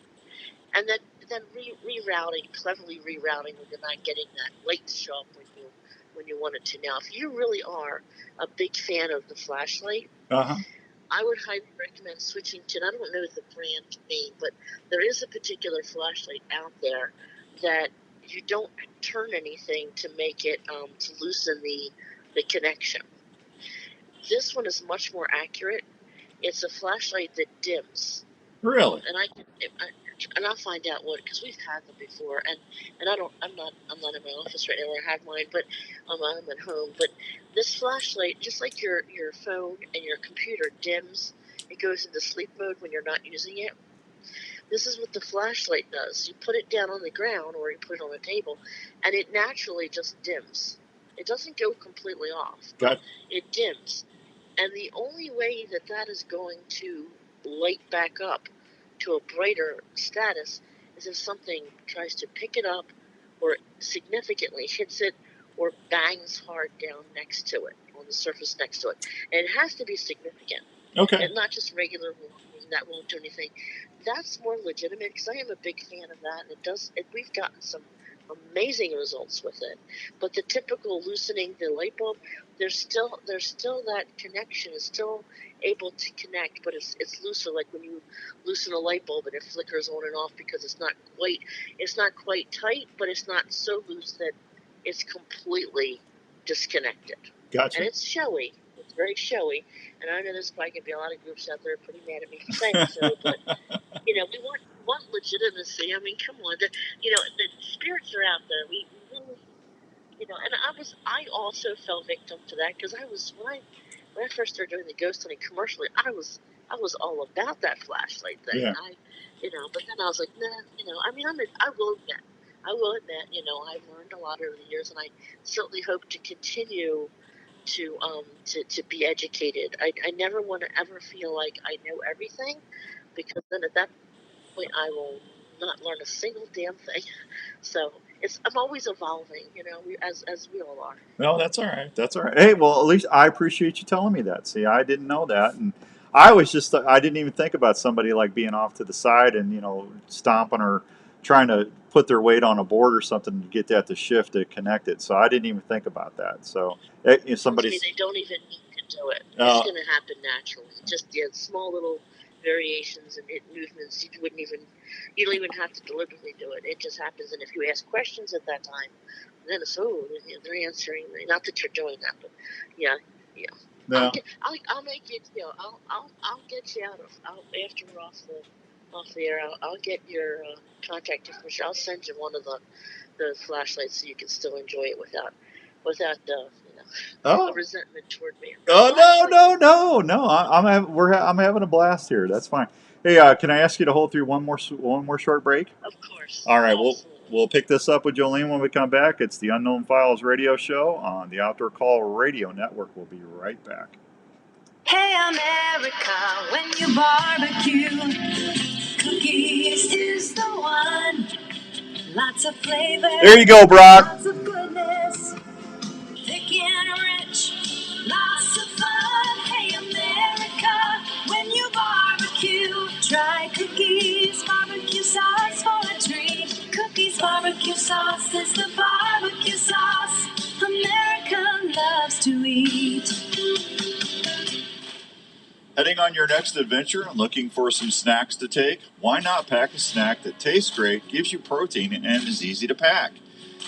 and then cleverly rerouting when you're not getting that light to show up when you want it to. Now, if you really are a big fan of the flashlight, I would highly recommend switching to, and I don't know the brand name, but there is a particular flashlight out there that you don't turn anything to make it, to loosen the connection. This one is much more accurate. It's a flashlight that dims. Really? And I'll find out what, because we've had them before, and I'm not in my office right now where I have mine, but I'm at home. But this flashlight, just like your phone and your computer dims, it goes into sleep mode when you're not using it. This is what the flashlight does. You put it down on the ground or you put it on a table, and it naturally just dims. It doesn't go completely off. Got it dims. And the only way that is going to light back up to a brighter status is if something tries to pick it up or significantly hits it or bangs hard down next to it, on the surface next to it. And it has to be significant. Okay. And not just regular walking, that won't do anything. That's more legitimate, because I am a big fan of that, and we've gotten some amazing results with it. But the typical loosening the light bulb, there's still that connection is still able to connect, but it's looser, like when you loosen a light bulb and it flickers on and off, because it's not quite tight, but it's not so loose that it's completely disconnected. Gotcha. And it's showy. It's very showy. And I know there's probably going to be a lot of groups out there pretty mad at me for saying so, but we want legitimacy. I mean, come on, the spirits are out there. We really, and I also fell victim to that, because when I first started doing the ghost hunting commercially, I was all about that flashlight thing. Yeah. But then I was like, nah, I mean, I will admit, I've learned a lot over the years, and I certainly hope to continue to be educated. I never want to ever feel like I know everything, because then at that point I will not learn a single damn thing. So I'm always evolving, as we all are. Well, that's all right. That's all right. Hey, well, at least I appreciate you telling me that. See, I didn't know that, and I didn't even think about somebody like being off to the side and stomping or trying to put their weight on a board or something to get that to shift to connect it. So I didn't even think about that. So somebody, they don't even need to do it. It's going to happen naturally. Just small little variations and movements. You don't even have to deliberately do it. It just happens. And if you ask questions at that time, then it's they're answering. Not that you're doing that, but yeah. No. I'll make it. I'll get you after we're off the air. I'll get your contact information. I'll send you one of the flashlights so you can still enjoy it without resentment toward me. Oh no! I'm having a blast here. That's fine. Hey, can I ask you to hold through one more short break? Of course. All right. We'll pick this up with Jolene when we come back. It's the Unknown Files radio show on the Outdoor Call Radio Network. We'll be right back. Hey America, when you barbecue, cookies is the one. Lots of flavor. There you go, Brock. Lots of goodness. Thick and rich. Lots of fun. Hey America, when you barbecue, try Cookies barbecue sauce for a treat. Cookies barbecue sauce is the barbecue sauce America loves to eat. Heading on your next adventure and looking for some snacks to take? Why not pack a snack that tastes great, gives you protein, and is easy to pack?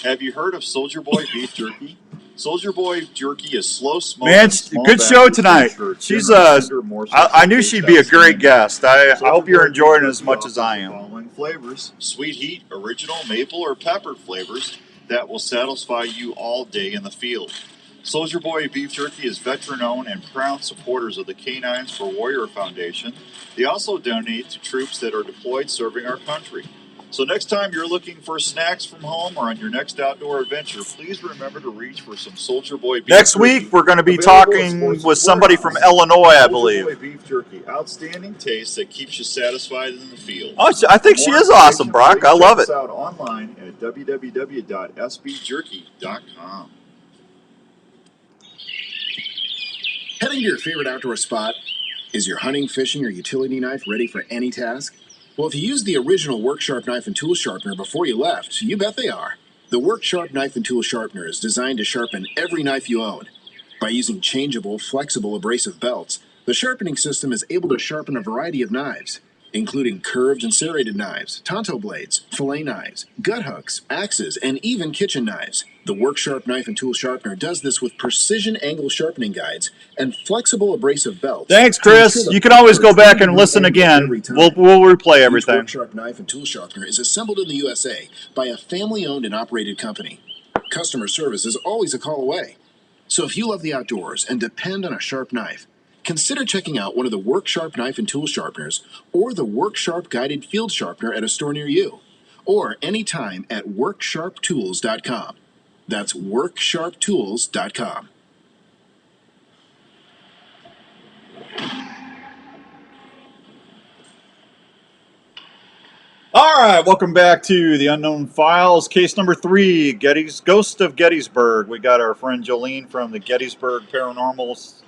Have you heard of Soldier Boy beef jerky? Soldier Boy jerky is slow smoked. Man, good show tonight. She's I knew she'd be a great guest. I hope you're enjoying it as much as I am. Following flavors: sweet heat, original, maple, or peppered flavors that will satisfy you all day in the field. Soldier Boy Beef Jerky is veteran-owned and proud supporters of the Canines for Warrior Foundation. They also donate to troops that are deployed serving our country. So next time you're looking for snacks from home or on your next outdoor adventure, please remember to reach for some Soldier Boy Beef Jerky. Next week, we're going to be talking with somebody from Illinois, I believe. Soldier Boy Beef Jerky, outstanding taste that keeps you satisfied in the field. Oh, I think she is awesome, Brock. I love it. Check us out online at www.sbjerky.com. Heading to your favorite outdoor spot? Is your hunting, fishing, or utility knife ready for any task? Well, if you used the original Work Sharp knife and tool sharpener before you left, you bet they are. The Work Sharp knife and tool sharpener is designed to sharpen every knife you own. By using changeable, flexible abrasive belts, The sharpening system is able to sharpen a variety of knives, including curved and serrated knives, tanto blades, fillet knives, gut hooks, axes, and even kitchen knives. The WorkSharp knife and tool sharpener does this with precision angle sharpening guides and flexible abrasive belts. Thanks, to ensure Chris. the You can always go part back and is listen angled again. every time. We'll replay Each everything. WorkSharp knife and tool sharpener is assembled in the USA by a family-owned and operated company. Customer service is always a call away. So if you love the outdoors and depend on a sharp knife, consider checking out one of the WorkSharp knife and tool sharpeners or the WorkSharp guided field sharpener at a store near you, or anytime at WorkSharpTools.com. That's WorkSharpTools.com. All right, welcome back to the Unknown Files, case number 3, Ghost of Gettysburg. We got our friend Jolene from the Gettysburg Paranormal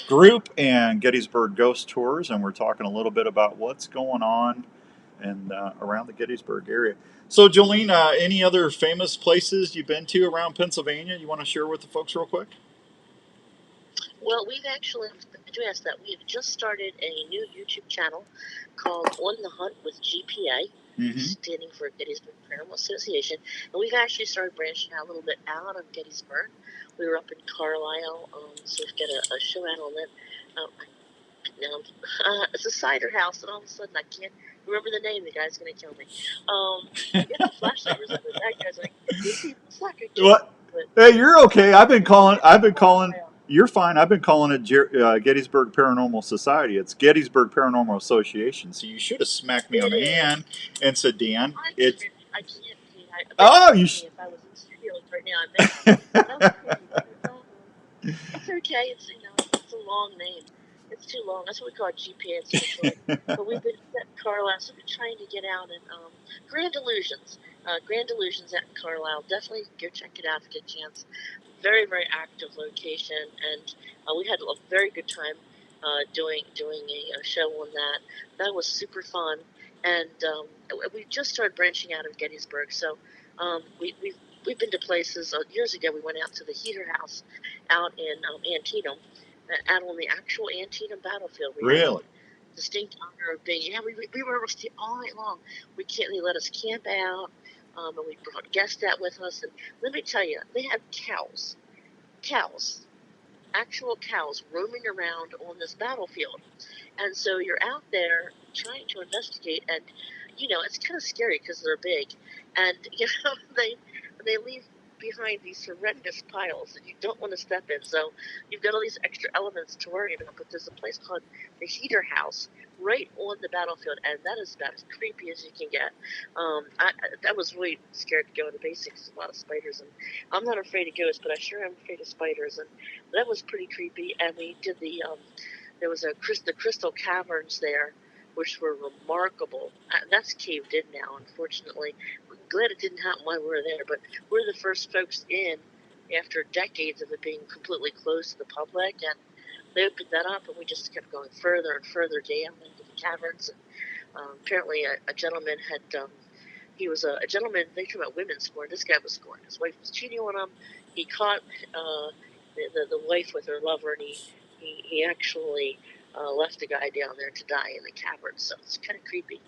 Group and Gettysburg Ghost Tours, and we're talking a little bit about what's going on and around the Gettysburg area. So, Jolene, any other famous places you've been to around Pennsylvania you want to share with the folks real quick? Well, we've actually, to ask that, we've just started a new YouTube channel called On the Hunt with GPA, standing for Gettysburg Paranormal Association. And we've actually started branching out a little bit out of Gettysburg. We were up in Carlisle, so we've got a show out on that. It's a cider house, and all of a sudden I can't remember the name. The guy's going to kill me. Get the flashlight or something. That guy's like, it's not good. What? Hey, you're okay. I've been calling. You're fine. I've been calling it Gettysburg Paranormal Society. It's Gettysburg Paranormal Association. So you should have smacked me on the hand and said, Dan, it's. I can't. Oh, you should. If I was in studio right now, I may. It's okay. It's it's a long name. It's too long. That's what we call it, GPS for short. But we've been at Carlisle, so we've been trying to get out and Grand Illusions. Grand Illusions at Carlisle. Definitely go check it out if you get a chance. Very, very active location, and we had a very good time doing a show on that. That was super fun, and we just started branching out of Gettysburg. So we've been to places. Years ago, we went out to the Heater House out in Antietam, out on the actual Antietam battlefield. We Really? Distinct honor of being. Yeah, we were able to stay all night long. They let us camp out. And we brought guests out with us. And let me tell you, they had cows, actual cows roaming around on this battlefield. And so you're out there trying to investigate, and it's kind of scary because they're big, and they leave behind these horrendous piles that you don't want to step in. So you've got all these extra elements to worry about. But there's a place called the Heater House right on the battlefield, and that is about as creepy as you can get. I was really scared to go into basics. A lot of spiders, and I'm not afraid of ghosts, but I sure am afraid of spiders, and that was pretty creepy. And we did there was the Crystal Caverns there, which were remarkable. That's caved in now, unfortunately. I'm glad it didn't happen while we were there, but we're the first folks in after decades of it being completely closed to the public, and they opened that up, and we just kept going further and further down into the caverns. And apparently a gentleman had, he was a gentleman, they talk about women scoring, this guy was scoring. His wife was cheating on him. He caught the wife with her lover, and he actually left the guy down there to die in the caverns, so it's kind of creepy.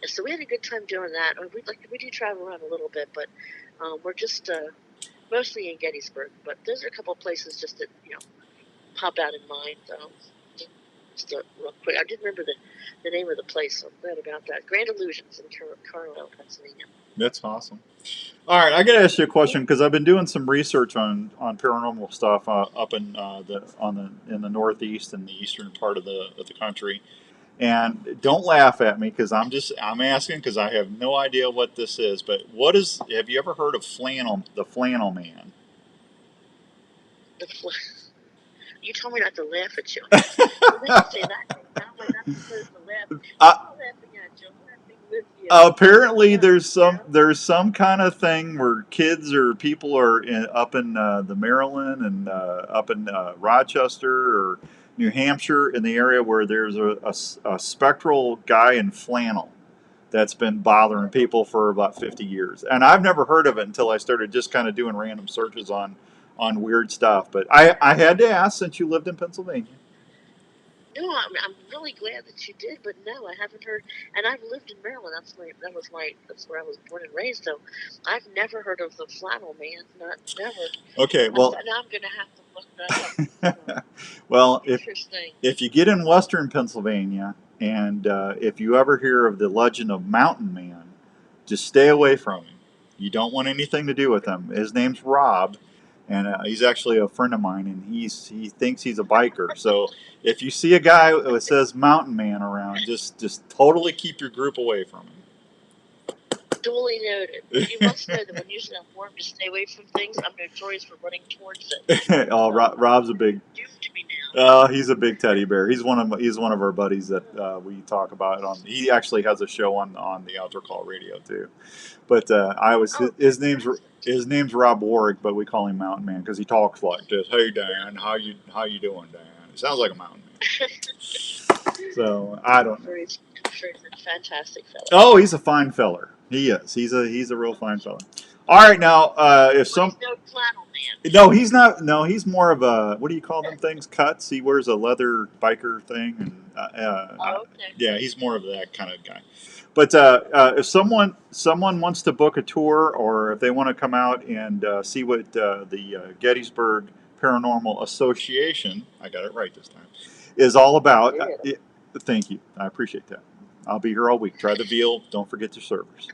So we had a good time doing that. We do travel around a little bit, but we're just mostly in Gettysburg. But those are a couple of places just that pop out in mind. Just real quick, I did remember the name of the place, so I'm glad about that. Grand Illusions in Carlisle, Pennsylvania. That's awesome. All right, I got to ask you a question because I've been doing some research on paranormal stuff up in in the Northeast and the eastern part of the country. And don't laugh at me because I'm asking because I have no idea what this is. But have you ever heard of the Flannel Man? You told me not to laugh at you. Well, then you say that. How am I not supposed to laugh? I'm not laughing at you. I'm laughing with you. Apparently, there's some kind of thing where kids or people are up in the Maryland and up in Rochester or New Hampshire in the area where there's a spectral guy in flannel that's been bothering people for about 50 years. And I've never heard of it until I started just kind of doing random searches on weird stuff. But I had to ask since you lived in Pennsylvania. No, I'm really glad that you did, but no, I haven't heard. And I've lived in Maryland. That's where I was born and raised. So, I've never heard of the flannel man. Not never. Okay, well, Now I'm gonna have to look that up. well, Interesting. if you get in Western Pennsylvania, and if you ever hear of the legend of Mountain Man, just stay away from him. You don't want anything to do with him. His name's Rob, and he's actually a friend of mine, and he thinks he's a biker. So if you see a guy that says Mountain Man around, just totally keep your group away from him. Duly noted. You must know that when using a form to stay away from things, I'm notorious for running towards it. Oh, Rob's a big. Doomed to me now. He's a big teddy bear. He's one of our buddies that we talk about on. He actually has a show on the Outdoor Call Radio too. But his name's Rob Warwick, but we call him Mountain Man because he talks like this. Hey Dan, how you doing, Dan? It sounds like a mountain man. So I don't know. Fantastic fellow. Oh, he's a fine feller. He is. He's a real fine feller. All right, now if some. He's no flannel man. No, he's not. No, he's more of a, what do you call them things? Cuts. He wears a leather biker thing, and Okay. yeah, he's more of that kind of guy. But if someone wants to book a tour, or if they want to come out and see what the Gettysburg Paranormal Association, I got it right this time, is all about. Thank you. I appreciate that. I'll be here all week. Try the veal. Don't forget your servers.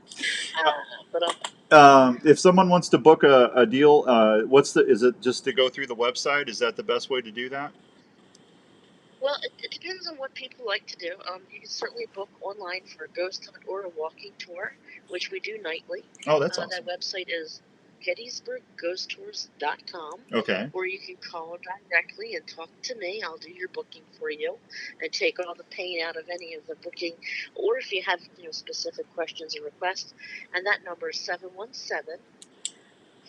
If someone wants to book a deal, is it just to go through the website? Is that the best way to do that? Well, it depends on what people like to do. You can certainly book online for a ghost hunt or a walking tour, which we do nightly. Oh, that's awesome. That website is GettysburgGhostTours.com. Okay. Or you can call directly and talk to me. I'll do your booking for you and take all the pain out of any of the booking. Or if you have specific questions or requests, and that number is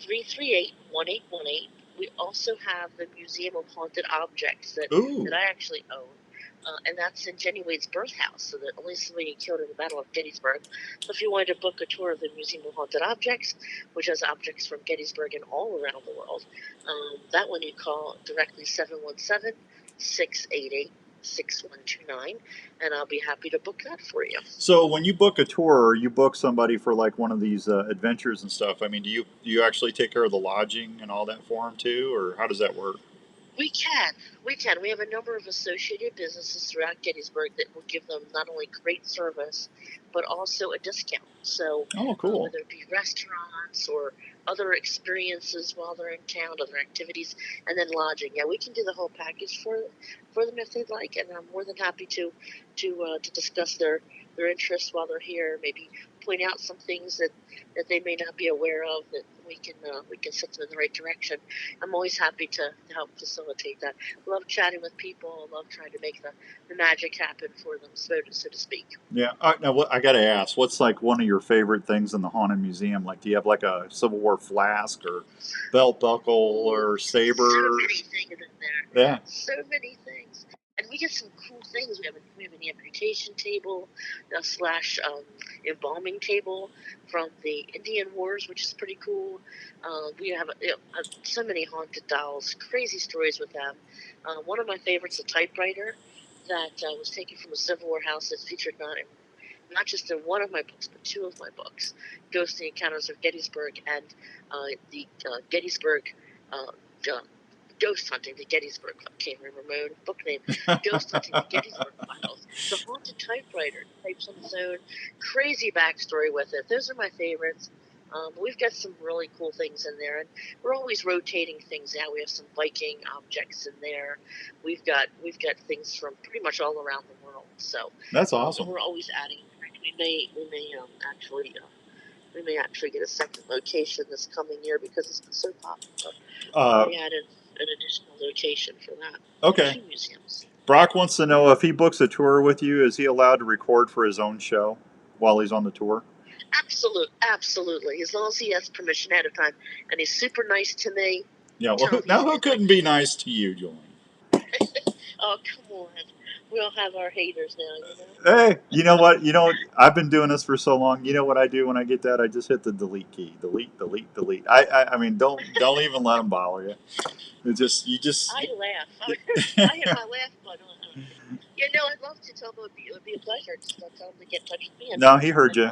717-338-1818. We also have the Museum of Haunted Objects that I actually own. And that's in Jenny Wade's birth house, so the only civilian killed in the Battle of Gettysburg. So if you wanted to book a tour of the Museum of Haunted Objects, which has objects from Gettysburg and all around the world, that one you call directly 717-688-6129, and I'll be happy to book that for you. So when you book a tour, or you book somebody for like one of these adventures and stuff, I mean, do you actually take care of the lodging and all that for them too, or how does that work? We can. We have a number of associated businesses throughout Gettysburg that will give them not only great service, but also a discount. So, cool. Whether it be restaurants or other experiences while they're in town, other activities, and then lodging. Yeah, we can do the whole package for them if they'd like, and I'm more than happy to discuss their interests while they're here. Maybe point out some things that they may not be aware of that we can set them in the right direction. I'm always happy to help facilitate that. Love chatting with people. Love trying to make the magic happen for them, so to speak. Yeah. Now, I got to ask, what's like one of your favorite things in the Haunted Museum? Like, do you have like a Civil War flask or belt buckle or saber? So many things in there. Yeah. So many things. And we get some cool things. We have an amputation table, slash embalming table from the Indian Wars, which is pretty cool. We have so many haunted dolls, crazy stories with them. One of my favorites, a typewriter that was taken from a Civil War house that's featured not just in one of my books, but two of my books, Ghosts and Encounters of Gettysburg and the Gettysburg Ghost Hunting, the Gettysburg, I can't remember my own book name, Ghost Hunting, the Gettysburg Files. The haunted typewriter, types on its own, crazy backstory with it. Those are my favorites. We've got some really cool things in there, and we're always rotating things out. We have some Viking objects in there. We've got things from pretty much all around the world. So that's awesome. We're always adding. We may actually get a second location this coming year because it's been so popular. We added an additional location for that. Okay. 2 museums. Brock wants to know if he books a tour with you, is he allowed to record for his own show while he's on the tour? Absolutely. As long as he has permission ahead of time, and he's super nice to me. Yeah. Well, who couldn't be nice to you, Julian? Oh, come on. We all have our haters now, Hey, you know what? I've been doing this for so long. You know what I do when I get that? I just hit the delete key. Delete. I mean, don't even let them bother you. I laugh. I hit my laugh button. Yeah, no, I'd love to tell him it would be a pleasure. Just tell him to get in touch with me. No, he heard you.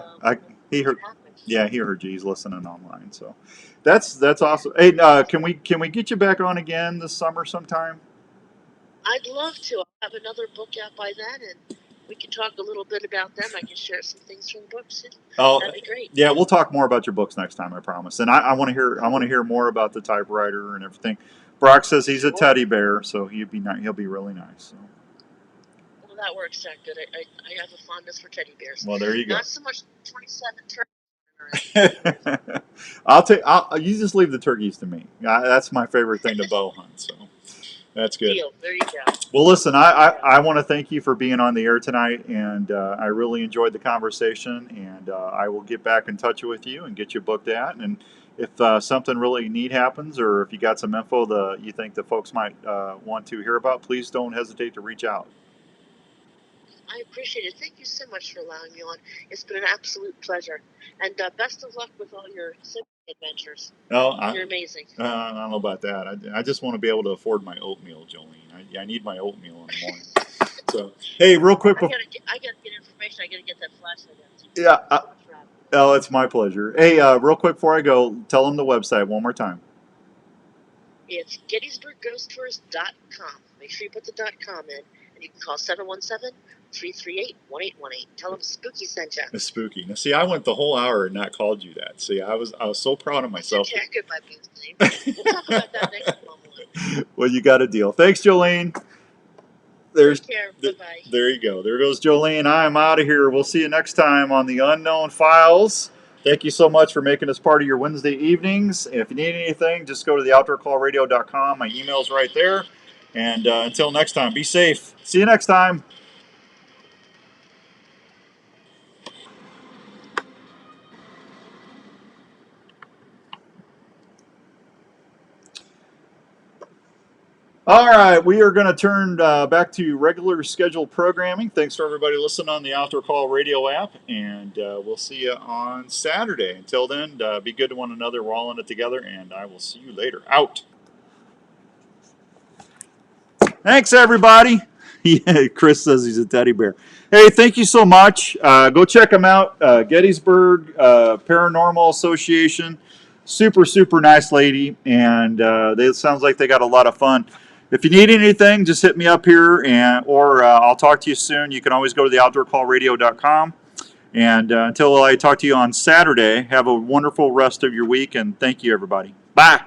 He Make heard. it happen. Yeah, he heard you. He's listening online. So that's awesome. Hey, can we get you back on again this summer sometime? I'd love to. I'll have another book out by then, and we can talk a little bit about them. I can share some things from books. Oh, that'd be great. yeah, we'll talk more about your books next time. I promise. And I want to hear. I want to hear more about the typewriter and everything. Brock says he's a teddy bear, so he'll be really nice. So. Well, that works out good. I have a fondness for teddy bears. Well, there you go. Not so much 27 turkeys. You just leave the turkeys to me. That's my favorite thing to bow hunt. So that's good. Deal. There you go. Well, listen, I want to thank you for being on the air tonight, and I really enjoyed the conversation, and I will get back in touch with you and get you booked out. And if something really neat happens, or if you got some info that you think the folks might want to hear about, please don't hesitate to reach out. I appreciate it. Thank you so much for allowing me on. It's been an absolute pleasure. And best of luck with all your sibling adventures. You're amazing. I don't know about that. I just want to be able to afford my oatmeal, Jolene. I need my oatmeal in the morning. So, hey, real quick. I gotta get information. I gotta get that flashlight out. Yeah. Oh, it's my pleasure. Hey, real quick before I go, tell them the website one more time. It's GettysburgGhostTours.com. Make sure you put the .com in, and you can call 717-338-1818. Tell them Spooky sent you. Spooky. Now, see, I went the whole hour and not called you that. See, I was so proud of myself. Jacket by Boo's name. We'll talk about that next moment. Well, you got a deal. Thanks, Jolene. Take care. Bye-bye. There you go. There goes Jolene. I'm out of here. We'll see you next time on the Unknown Files. Thank you so much for making us part of your Wednesday evenings. If you need anything, just go to theoutdoorcallradio.com. My email's right there. And until next time, be safe. See you next time. All right, we are going to turn back to regular scheduled programming. Thanks for everybody listening on the Outdoor Call Radio app, and we'll see you on Saturday. Until then, be good to one another. We're all in it together, and I will see you later. Out. Thanks, everybody. Chris says he's a teddy bear. Hey, thank you so much. Go check them out. Gettysburg Paranormal Association. Super, super nice lady, and it sounds like they got a lot of fun. If you need anything, just hit me up here, or I'll talk to you soon. You can always go to theoutdoorcallradio.com. And until I talk to you on Saturday, have a wonderful rest of your week, and thank you, everybody. Bye.